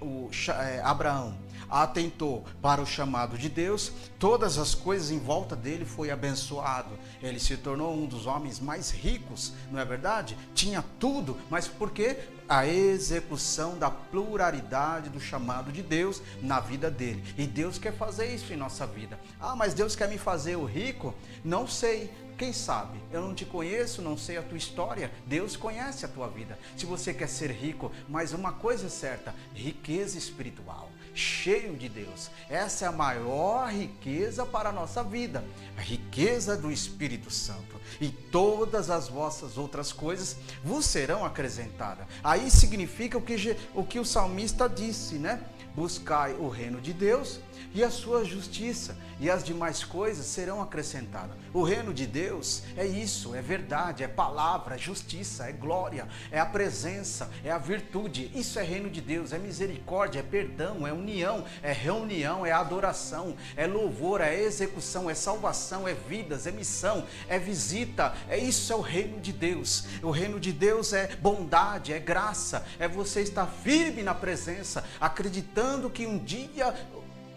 Abraão atentou para o chamado de Deus, todas as coisas em volta dele foi abençoado. Ele se tornou um dos homens mais ricos, não é verdade? Tinha tudo, mas por quê? A execução da pluralidade do chamado de Deus na vida dele. E Deus quer fazer isso em nossa vida. Ah, mas Deus quer me fazer o rico? Não sei. Quem sabe? Eu não te conheço, não sei a tua história. Deus conhece a tua vida. Se você quer ser rico, mas uma coisa é certa: riqueza espiritual, cheio de Deus. Essa é a maior riqueza para a nossa vida, a riqueza do Espírito Santo. E todas as vossas outras coisas vos serão acrescentadas. Aí significa o que o salmista disse, né? Buscai o reino de Deus e a sua justiça, e as demais coisas serão acrescentadas. O reino de Deus é isso, é verdade, é palavra, é justiça, é glória, é a presença, é a virtude. Isso é reino de Deus, é misericórdia, é perdão, é união, é reunião, é adoração, é louvor, é execução, é salvação, é vidas, é missão, é visita. Isso é o reino de Deus. O reino de Deus é bondade, é graça, é você estar firme na presença, acreditando que um dia,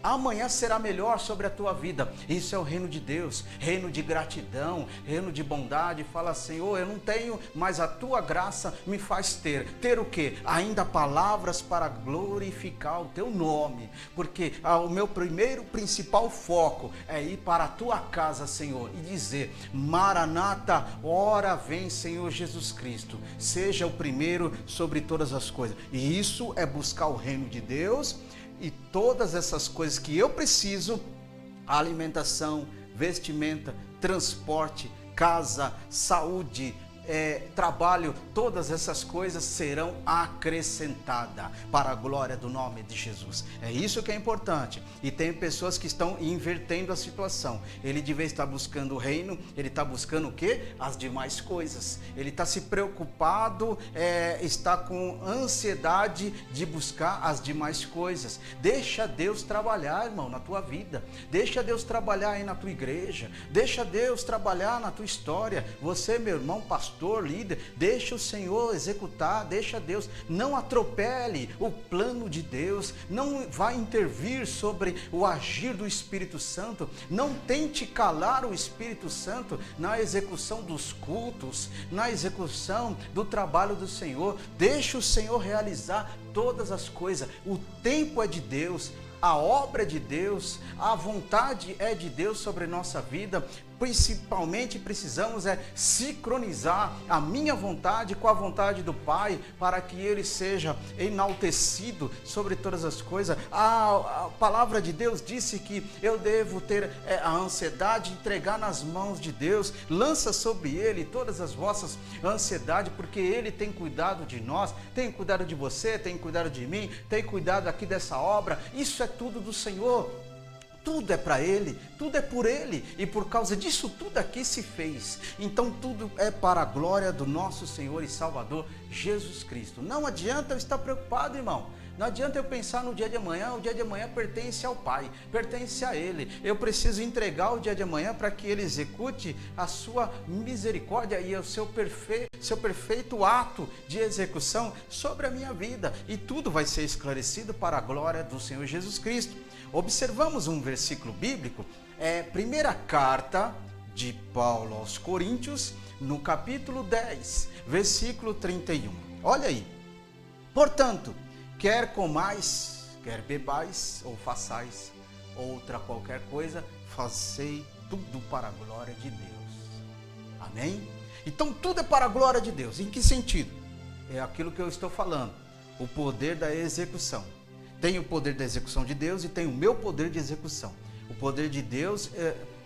amanhã será melhor sobre a tua vida. Isso é o reino de Deus, reino de gratidão, reino de bondade. Fala: Senhor, eu não tenho, mas a tua graça me faz ter. Ter o quê? Ainda palavras para glorificar o teu nome, porque o meu primeiro principal foco é ir para a tua casa, Senhor, e dizer: Maranata, ora vem, Senhor Jesus Cristo. Seja o primeiro sobre todas as coisas. E isso é buscar o reino de Deus. E todas essas coisas que eu preciso: alimentação, vestimenta, transporte, casa, saúde, trabalho, todas essas coisas serão acrescentadas para a glória do nome de Jesus. É isso que é importante. E tem pessoas que estão invertendo a situação. Ele devia estar buscando o reino, ele está buscando o quê? As demais coisas. Ele está se preocupado, está com ansiedade de buscar as demais coisas. Deixa Deus trabalhar, irmão, na tua vida. Deixa Deus trabalhar aí na tua igreja. Deixa Deus trabalhar na tua história. Você, meu irmão pastor, pastor, líder, deixa o Senhor executar, deixa Deus, não atropele o plano de Deus, não vai intervir sobre o agir do Espírito Santo, não tente calar o Espírito Santo na execução dos cultos, na execução do trabalho do Senhor. Deixa o Senhor realizar todas as coisas. O tempo é de Deus, a obra é de Deus, a vontade é de Deus sobre nossa vida. Principalmente precisamos sincronizar a minha vontade com a vontade do Pai, para que Ele seja enaltecido sobre todas as coisas. A palavra de Deus disse que eu devo ter a ansiedade, entregar nas mãos de Deus. Lança sobre Ele todas as vossas ansiedades, porque Ele tem cuidado de nós, tem cuidado de você, tem cuidado de mim, tem cuidado aqui dessa obra. Isso é tudo do Senhor. Tudo é para Ele, tudo é por Ele, e por causa disso tudo aqui se fez. Então tudo é para a glória do nosso Senhor e Salvador Jesus Cristo. Não adianta eu estar preocupado, irmão. Não adianta eu pensar no dia de amanhã. O dia de amanhã pertence ao Pai, pertence a Ele. Eu preciso entregar o dia de amanhã para que Ele execute a sua misericórdia e o seu perfeito ato de execução sobre a minha vida. E tudo vai ser esclarecido para a glória do Senhor Jesus Cristo. Observamos um versículo bíblico, primeira carta de Paulo aos Coríntios, no capítulo 10, versículo 31. Olha aí. Portanto, quer comais, quer bebais, ou façais outra qualquer coisa, fazei tudo para a glória de Deus. Amém? Então tudo é para a glória de Deus. Em que sentido? É aquilo que eu estou falando, o poder da execução. Tem o poder da execução de Deus e tem o meu poder de execução. O poder de Deus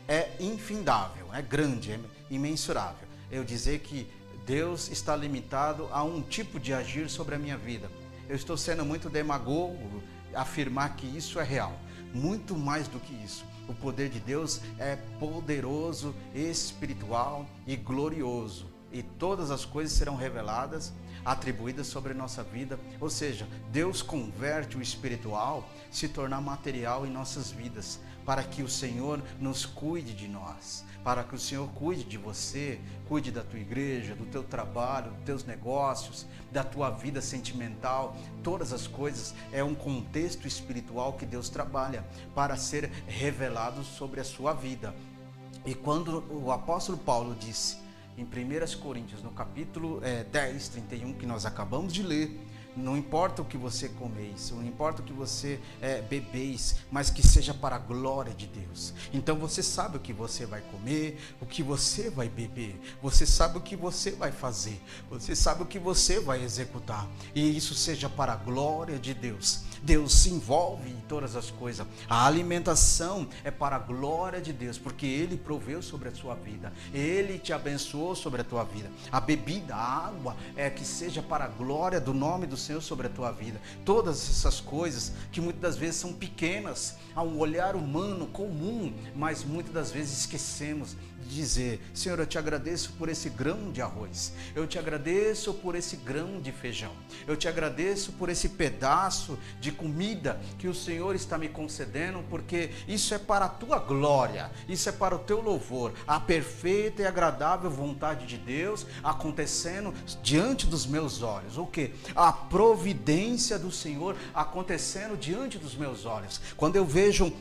é infindável, é grande, é imensurável. Eu dizer que Deus está limitado a um tipo de agir sobre a minha vida. Eu estou sendo muito demagogo afirmar que isso é real. Muito mais do que isso. O poder de Deus é poderoso, espiritual e glorioso. E todas as coisas serão reveladas, atribuídas sobre a nossa vida. Ou seja, Deus converte o espiritual se tornar material em nossas vidas, para que o Senhor nos cuide de nós, para que o Senhor cuide de você, cuide da tua igreja, do teu trabalho, dos teus negócios, da tua vida sentimental. Todas as coisas é um contexto espiritual que Deus trabalha para ser revelado sobre a sua vida. E quando o apóstolo Paulo disse em 1 Coríntios, no capítulo 10, 31, que nós acabamos de ler, não importa o que você comeis, não importa o que você bebeis, mas que seja para a glória de Deus. Então você sabe o que você vai comer, o que você vai beber, você sabe o que você vai fazer, você sabe o que você vai executar, e isso seja para a glória de Deus. Deus se envolve em todas as coisas. A alimentação é para a glória de Deus, porque Ele proveu sobre a sua vida, Ele te abençoou sobre a tua vida. A bebida, a água, que seja para a glória do nome do Senhor sobre a tua vida. Todas essas coisas que muitas das vezes são pequenas a um olhar humano comum, mas muitas das vezes esquecemos de dizer: Senhor, eu te agradeço por esse grão de arroz, eu te agradeço por esse grão de feijão, eu te agradeço por esse pedaço de comida que o Senhor está me concedendo, porque isso é para a tua glória, isso é para o teu louvor. A perfeita e agradável vontade de Deus acontecendo diante dos meus olhos. O que? A providência do Senhor acontecendo diante dos meus olhos. Quando eu vejo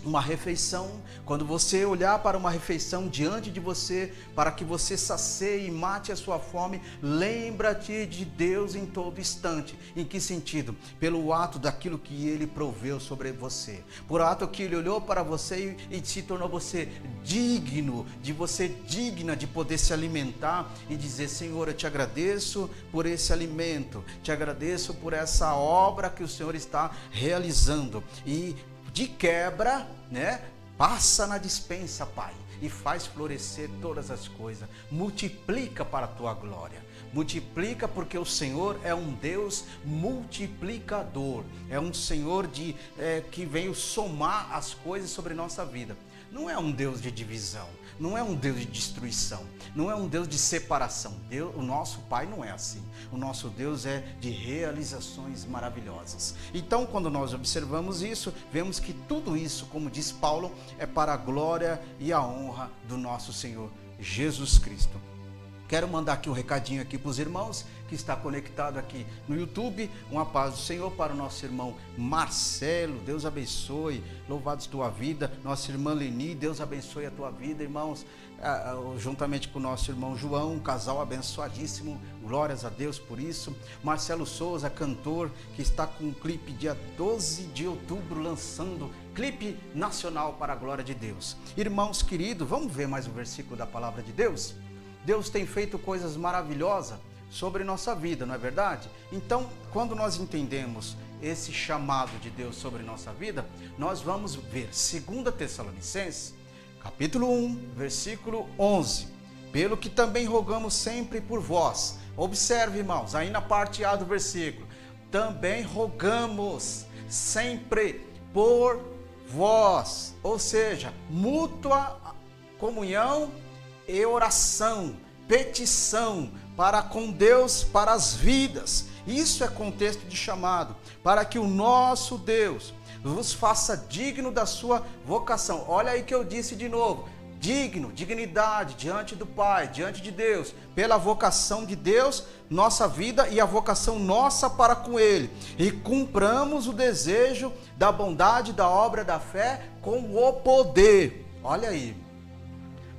uma refeição, quando você olhar para uma refeição diante de você, para que você sacie e mate a sua fome, lembra-te de Deus em todo instante. Em que sentido? Pelo ato daquilo que Ele proveu sobre você, por ato que Ele olhou para você e se tornou você digno, digna de poder se alimentar e dizer: Senhor, eu te agradeço por esse alimento, te agradeço por essa obra que o Senhor está realizando. E de quebra, passa na despensa, Pai, e faz florescer todas as coisas. Multiplica para a tua glória. Multiplica, porque o Senhor é um Deus multiplicador. É um Senhor que veio somar as coisas sobre nossa vida. Não é um Deus de divisão, não é um Deus de destruição, não é um Deus de separação. O nosso Pai não é assim. O nosso Deus é de realizações maravilhosas. Então, quando nós observamos isso, vemos que tudo isso, como diz Paulo, é para a glória e a honra do nosso Senhor Jesus Cristo. Quero mandar aqui um recadinho aqui para os irmãos que está conectado aqui no YouTube. Uma paz do Senhor para o nosso irmão Marcelo. Deus abençoe. Louvado a tua vida. Nossa irmã Leni, Deus abençoe a tua vida, irmãos. Juntamente com o nosso irmão João, um casal abençoadíssimo. Glórias a Deus por isso. Marcelo Souza, cantor, que está com um clipe dia 12 de outubro lançando clipe nacional para a glória de Deus. Irmãos queridos, vamos ver mais um versículo da palavra de Deus? Deus tem feito coisas maravilhosas sobre nossa vida, não é verdade? Então, quando nós entendemos esse chamado de Deus sobre nossa vida, nós vamos ver 2 Tessalonicenses, capítulo 1, versículo 11. Pelo que também rogamos sempre por vós. Observe, irmãos, aí na parte A do versículo. Também rogamos sempre por vós. Ou seja, mútua comunhão e oração, petição para com Deus, para as vidas. Isso é contexto de chamado, para que o nosso Deus vos faça digno da sua vocação. Olha aí que eu disse de novo, digno, dignidade diante do Pai, diante de Deus, pela vocação de Deus, nossa vida e a vocação nossa para com Ele. E cumpramos o desejo da bondade, da obra da fé com o poder. Olha aí.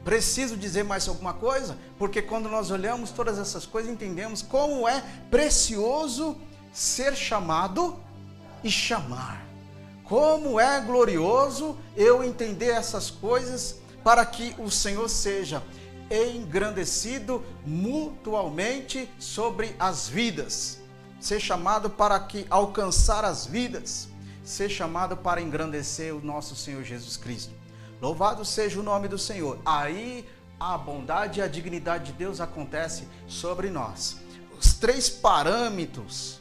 Preciso dizer mais alguma coisa? Porque quando nós olhamos todas essas coisas, entendemos como é precioso ser chamado e chamar. Como é glorioso eu entender essas coisas para que o Senhor seja engrandecido mutualmente sobre as vidas. Ser chamado para que alcançar as vidas. Ser chamado para engrandecer o nosso Senhor Jesus Cristo. Louvado seja o nome do Senhor. Aí a bondade e a dignidade de Deus acontece sobre nós. Os 3 parâmetros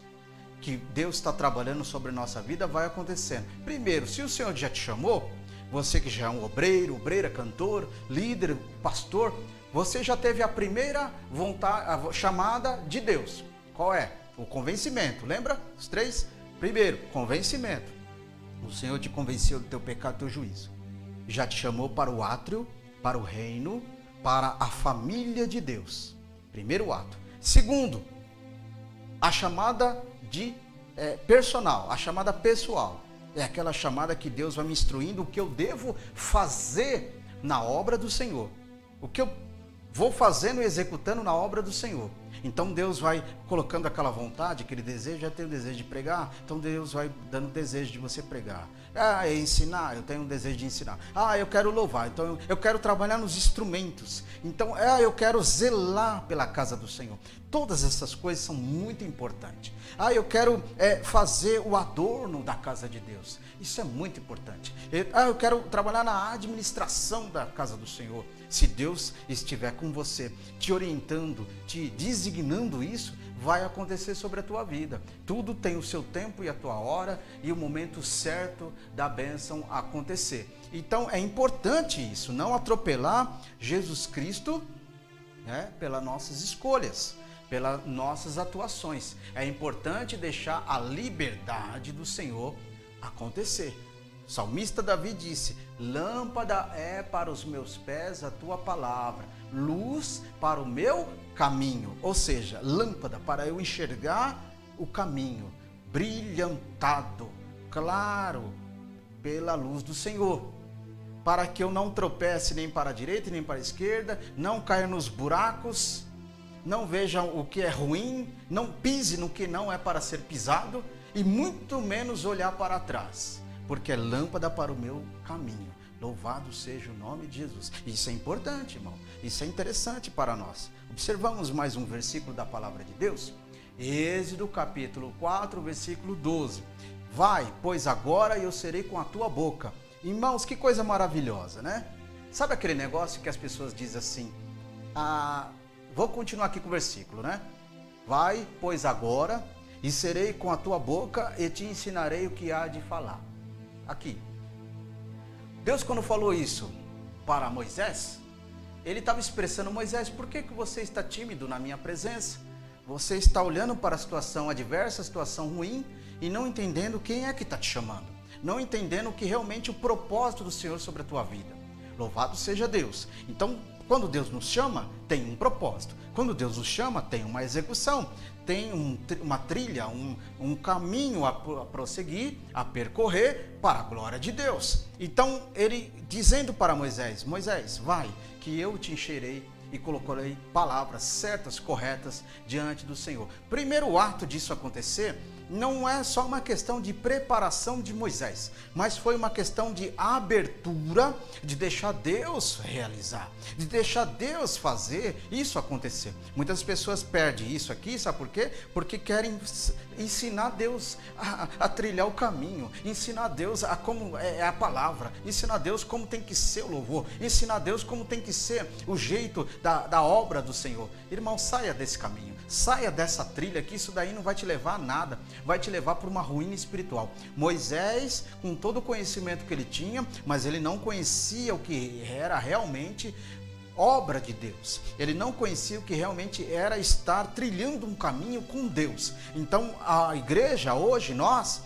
que Deus está trabalhando sobre nossa vida vai acontecendo. Primeiro, se o Senhor já te chamou, você que já é um obreiro, obreira, cantor, líder, pastor, você já teve a primeira vontade, a chamada de Deus. Qual é? O convencimento. Lembra? Os 3? Primeiro, convencimento. O Senhor te convenceu do teu pecado e do teu juízo. Já te chamou para o átrio, para o reino, para a família de Deus. Primeiro ato. Segundo, a chamada de personal, a chamada pessoal. É aquela chamada que Deus vai me instruindo o que eu devo fazer na obra do Senhor. O que eu vou fazendo e executando na obra do Senhor. Então Deus vai colocando aquela vontade, aquele desejo, já tenho o desejo de pregar, então Deus vai dando o desejo de você pregar. Ensinar, eu tenho um desejo de ensinar. Eu quero louvar, então eu quero trabalhar nos instrumentos. Então, eu quero zelar pela casa do Senhor. Todas essas coisas são muito importantes. Eu quero fazer o adorno da casa de Deus. Isso é muito importante. Eu quero trabalhar na administração da casa do Senhor. Se Deus estiver com você, te orientando, te designando isso, vai acontecer sobre a tua vida. Tudo tem o seu tempo e a tua hora e o momento certo da bênção acontecer. Então é importante isso, não atropelar Jesus Cristo, pelas nossas escolhas, pelas nossas atuações. É importante deixar a liberdade do Senhor acontecer. O salmista Davi disse: lâmpada é para os meus pés a tua palavra, luz para o meu caminho. Ou seja, lâmpada para eu enxergar o caminho, brilhantado, claro, pela luz do Senhor. Para que eu não tropece nem para a direita nem para a esquerda, não caia nos buracos, não veja o que é ruim, não pise no que não é para ser pisado e muito menos olhar para trás. Porque é lâmpada para o meu caminho. Louvado seja o nome de Jesus. Isso é importante, irmão. Isso é interessante para nós. Observamos mais um versículo da palavra de Deus. Êxodo capítulo 4, versículo 12. Vai, pois agora eu serei com a tua boca. Irmãos, que coisa maravilhosa, né? Sabe aquele negócio que as pessoas dizem assim? Vou continuar aqui com o versículo, né? Vai, pois agora, e serei com a tua boca e te ensinarei o que há de falar. Aqui. Deus, quando falou isso para Moisés, ele estava expressando: Moisés, por que você está tímido na minha presença? Você está olhando para a situação adversa, a situação ruim, e não entendendo quem é que está te chamando. Não entendendo que realmente o propósito do Senhor sobre a tua vida. Louvado seja Deus. Então, Quando Deus nos chama, tem um propósito. Quando Deus nos chama, tem uma execução, tem uma trilha, um caminho a prosseguir, a percorrer para a glória de Deus. Então, ele dizendo para Moisés, Moisés, vai, que eu te encherei e colocarei palavras certas, corretas diante do Senhor. Primeiro ato disso acontecer, não é só uma questão de preparação de Moisés, mas foi uma questão de abertura, de deixar Deus realizar, de deixar Deus fazer isso acontecer. Muitas pessoas perdem isso aqui, sabe por quê? Porque querem ensinar Deus a trilhar o caminho, ensinar Deus a como é a palavra, ensinar Deus como tem que ser o louvor, ensinar Deus como tem que ser o jeito da obra do Senhor. Irmão, saia desse caminho. Saia dessa trilha, que isso daí não vai te levar a nada, vai te levar para uma ruína espiritual. Moisés, com todo o conhecimento que ele tinha, mas ele não conhecia o que era realmente obra de Deus. Ele não conhecia o que realmente era estar trilhando um caminho com Deus. Então, a igreja hoje, nós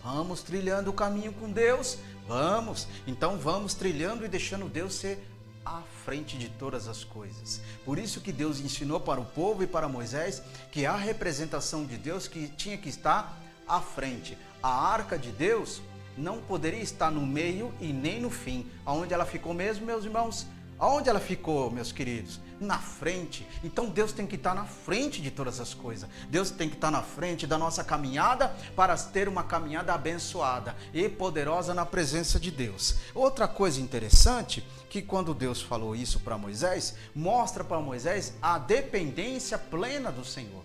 vamos trilhando o caminho com Deus, vamos. Então, vamos trilhando e deixando Deus ser à frente de todas as coisas. Por isso que Deus ensinou para o povo e para Moisés que a representação de Deus que tinha que estar à frente. A arca de Deus não poderia estar no meio e nem no fim. Aonde ela ficou mesmo, meus irmãos? Aonde ela ficou, meus queridos? Na frente. Então Deus tem que estar na frente de todas as coisas. Deus tem que estar na frente da nossa caminhada para ter uma caminhada abençoada e poderosa na presença de Deus. Outra coisa interessante, que quando Deus falou isso para Moisés, mostra para Moisés a dependência plena do Senhor.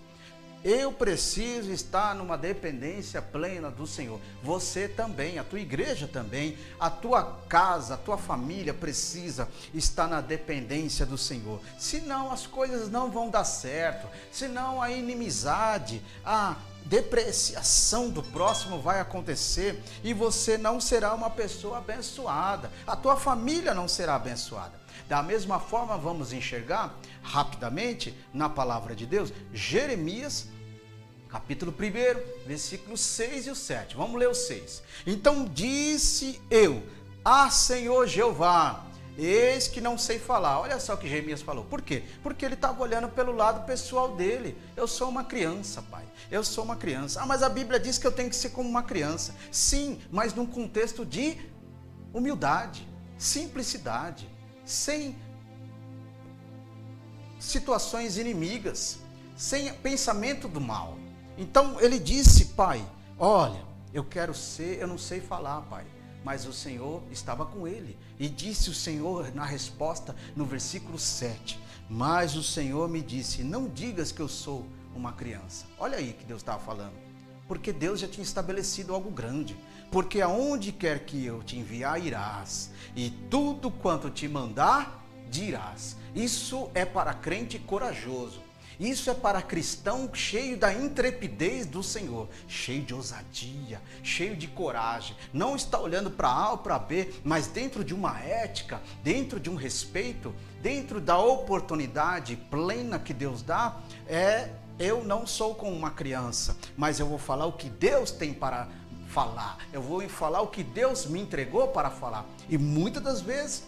Eu preciso estar numa dependência plena do Senhor. Você também, a tua igreja também, a tua casa, a tua família precisa estar na dependência do Senhor. Senão as coisas não vão dar certo, senão a inimizade, a depreciação do próximo vai acontecer e você não será uma pessoa abençoada. A tua família não será abençoada. Da mesma forma, vamos enxergar rapidamente na palavra de Deus, Jeremias, capítulo 1, versículos 6 e o 7. Vamos ler o 6. Então disse eu, Senhor Jeová, eis que não sei falar. Olha só o que Jeremias falou. Por quê? Porque ele estava olhando pelo lado pessoal dele. Eu sou uma criança, pai. Eu sou uma criança. Mas a Bíblia diz que eu tenho que ser como uma criança. Sim, mas num contexto de humildade, simplicidade, sem situações inimigas, sem pensamento do mal. Então ele disse, pai, olha, eu não sei falar, pai, mas o Senhor estava com ele. E disse o Senhor na resposta no versículo 7, mas o Senhor me disse, não digas que eu sou uma criança. Olha aí que Deus estava falando, porque Deus já tinha estabelecido algo grande. Porque aonde quer que eu te enviar, irás, e tudo quanto te mandar, dirás. Isso é para crente corajoso. Isso é para cristão cheio da intrepidez do Senhor, cheio de ousadia, cheio de coragem. Não está olhando para A ou para B, mas dentro de uma ética, dentro de um respeito, dentro da oportunidade plena que Deus dá, eu não sou como uma criança, mas eu vou falar o que Deus tem para falar. Eu vou falar o que Deus me entregou para falar. E muitas das vezes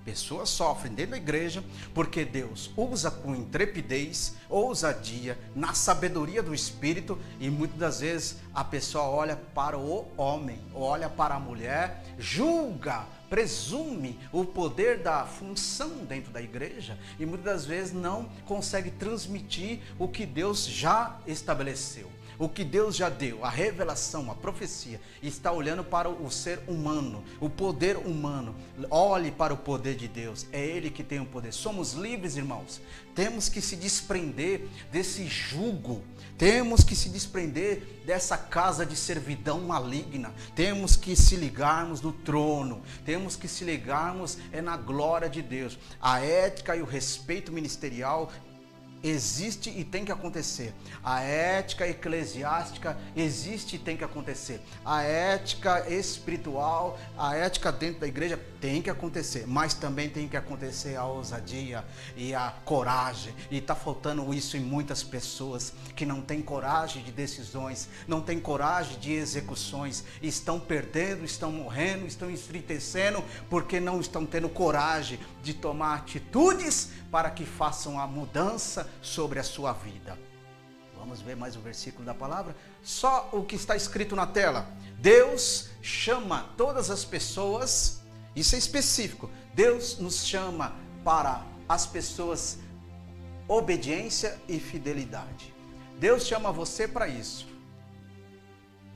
pessoas sofrem dentro da igreja porque Deus usa com intrepidez, ousadia, na sabedoria do Espírito, e muitas das vezes a pessoa olha para o homem, olha para a mulher, julga, presume o poder da função dentro da igreja e muitas das vezes não consegue transmitir o que Deus já estabeleceu. O que Deus já deu, a revelação, a profecia, está olhando para o ser humano, o poder humano. Olhe para o poder de Deus, é Ele que tem o poder. Somos livres, irmãos. Temos que se desprender desse jugo, temos que se desprender dessa casa de servidão maligna. Temos que se ligarmos no trono, temos que se ligarmos na glória de Deus. A ética e o respeito ministerial existe e tem que acontecer. A ética eclesiástica existe e tem que acontecer. A ética espiritual, a ética dentro da igreja tem que acontecer. Mas também tem que acontecer a ousadia e a coragem. E está faltando isso em muitas pessoas que não têm coragem de decisões, não têm coragem de execuções. Estão perdendo, estão morrendo, estão entristecendo porque não estão tendo coragem de tomar atitudes para que façam a mudança sobre a sua vida. Vamos ver mais um versículo da palavra. Só o que está escrito na tela. Deus chama todas as pessoas, isso é específico. Deus nos chama para as pessoas obediência e fidelidade. Deus chama você para isso.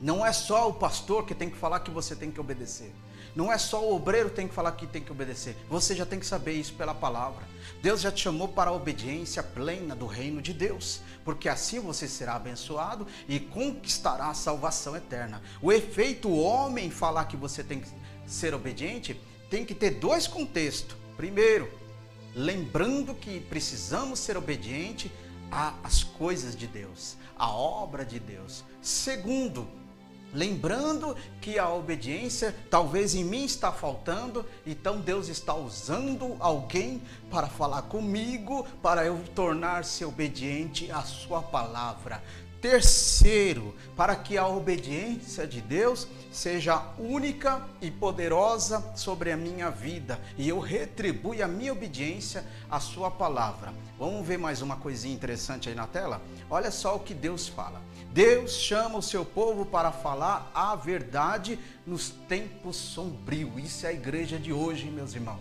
Não é só o pastor que tem que falar que você tem que obedecer. Não é só o obreiro que tem que falar que tem que obedecer. Você já tem que saber isso pela palavra. Deus já te chamou para a obediência plena do reino de Deus, porque assim você será abençoado e conquistará a salvação eterna. O efeito homem falar que você tem que ser obediente tem que ter dois contextos. Primeiro, lembrando que precisamos ser obedientes às coisas de Deus, à obra de Deus. Segundo, lembrando que a obediência talvez em mim está faltando, então Deus está usando alguém para falar comigo, para eu tornar-se obediente à sua palavra. Terceiro, para que a obediência de Deus seja única e poderosa sobre a minha vida e eu retribua a minha obediência à sua palavra. Vamos ver mais uma coisinha interessante aí na tela? Olha só o que Deus fala. Deus chama o seu povo para falar a verdade nos tempos sombrios. Isso é a igreja de hoje, meus irmãos.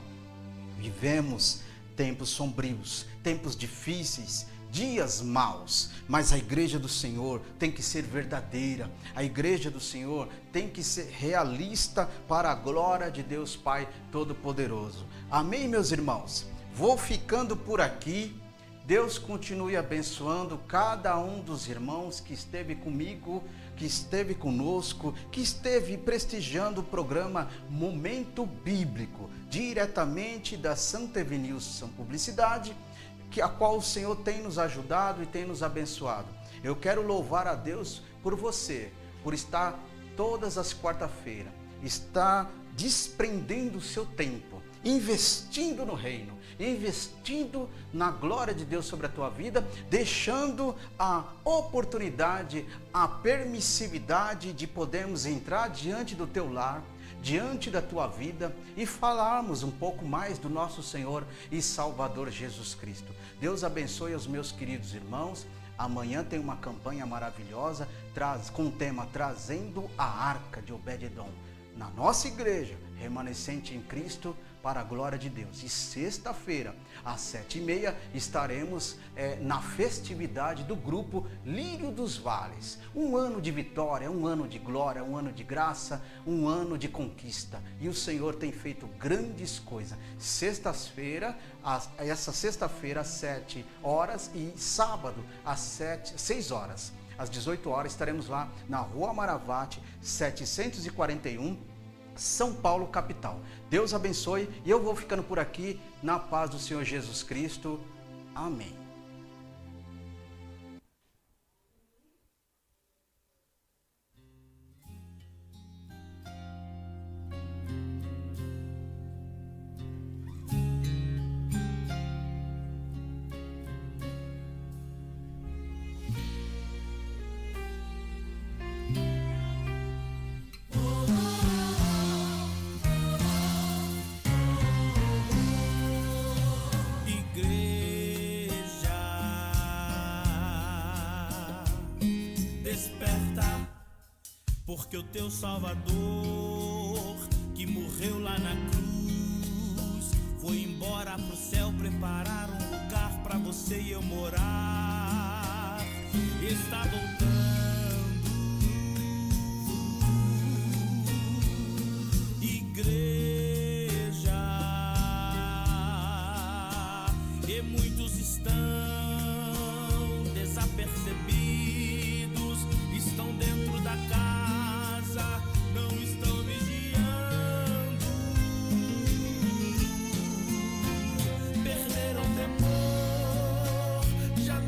Vivemos tempos sombrios, tempos difíceis, dias maus, mas a igreja do Senhor tem que ser verdadeira. A igreja do Senhor tem que ser realista para a glória de Deus Pai Todo-Poderoso. Amém, meus irmãos? Vou ficando por aqui. Deus continue abençoando cada um dos irmãos que esteve comigo, que esteve conosco, que esteve prestigiando o programa Momento Bíblico, diretamente da Santa Evanilson Publicidade, a qual o Senhor tem nos ajudado e tem nos abençoado. Eu quero louvar a Deus por você, por estar todas as quarta-feiras, estar desprendendo o seu tempo, investindo no reino, investindo na glória de Deus sobre a tua vida, deixando a oportunidade, a permissividade de podermos entrar diante do teu lar, diante da tua vida e falarmos um pouco mais do nosso Senhor e Salvador Jesus Cristo. Deus abençoe os meus queridos irmãos. Amanhã tem uma campanha maravilhosa com o tema Trazendo a Arca de Obed-edom na nossa igreja, remanescente em Cristo, para a glória de Deus. E sexta-feira, às 7h30, estaremos na festividade do grupo Lírio dos Vales. Um ano de vitória, um ano de glória, um ano de graça, um ano de conquista. E o Senhor tem feito grandes coisas. Essa sexta-feira, às 7 horas e sábado, às 6 horas. Às 18 horas, estaremos lá na Rua Maravate, 741, São Paulo, capital. Deus abençoe e eu vou ficando por aqui na paz do Senhor Jesus Cristo. Amém. Porque o teu Salvador, que morreu lá na cruz, foi embora pro céu preparar um lugar pra você e eu morar. Está voltando, igreja, e muitos estão desapercebidos, estão dentro da casa, não estão vigiando, perderam temor, já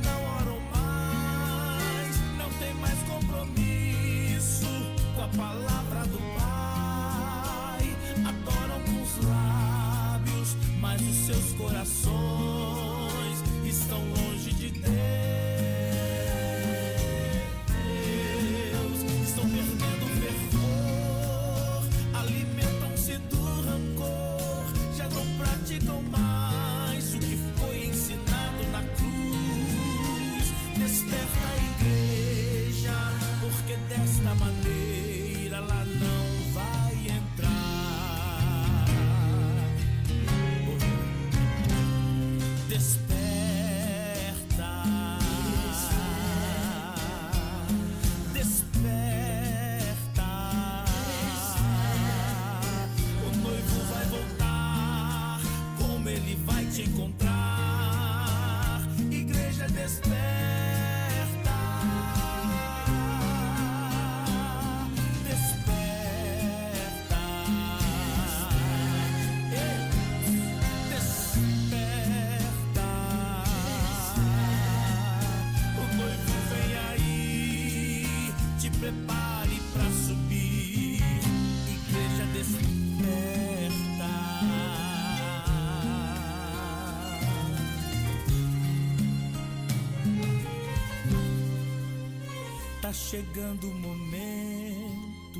Está chegando o momento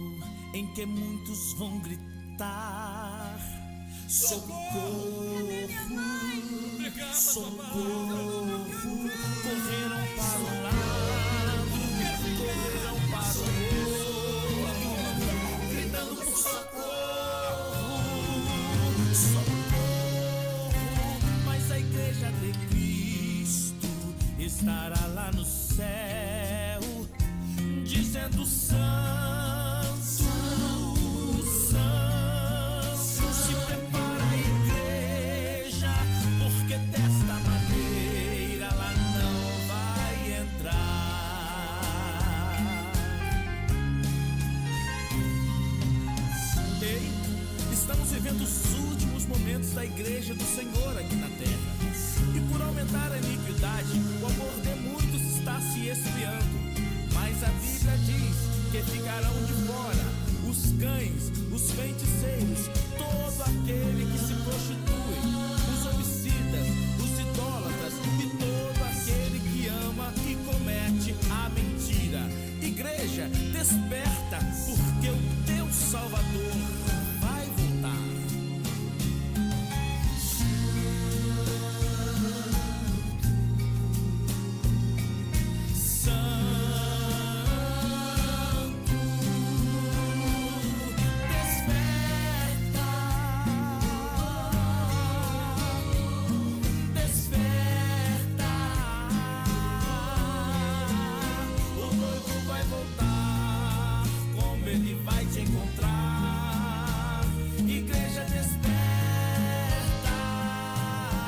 em que muitos vão gritar: socorro, socorro. Correram para um lado, correram para o outro, gritando por socorro, socorro. Mas a igreja de Cristo estará lá no céu, dizendo: santo, santo. Se prepara a igreja, porque desta maneira ela não vai entrar. Ei, estamos vivendo os últimos momentos da igreja do Senhor aqui na terra. E por aumentar a iniquidade, o amor de muitos está se esfriando. Mas a Bíblia diz que ficarão de fora os cães, os feiticeiros, todos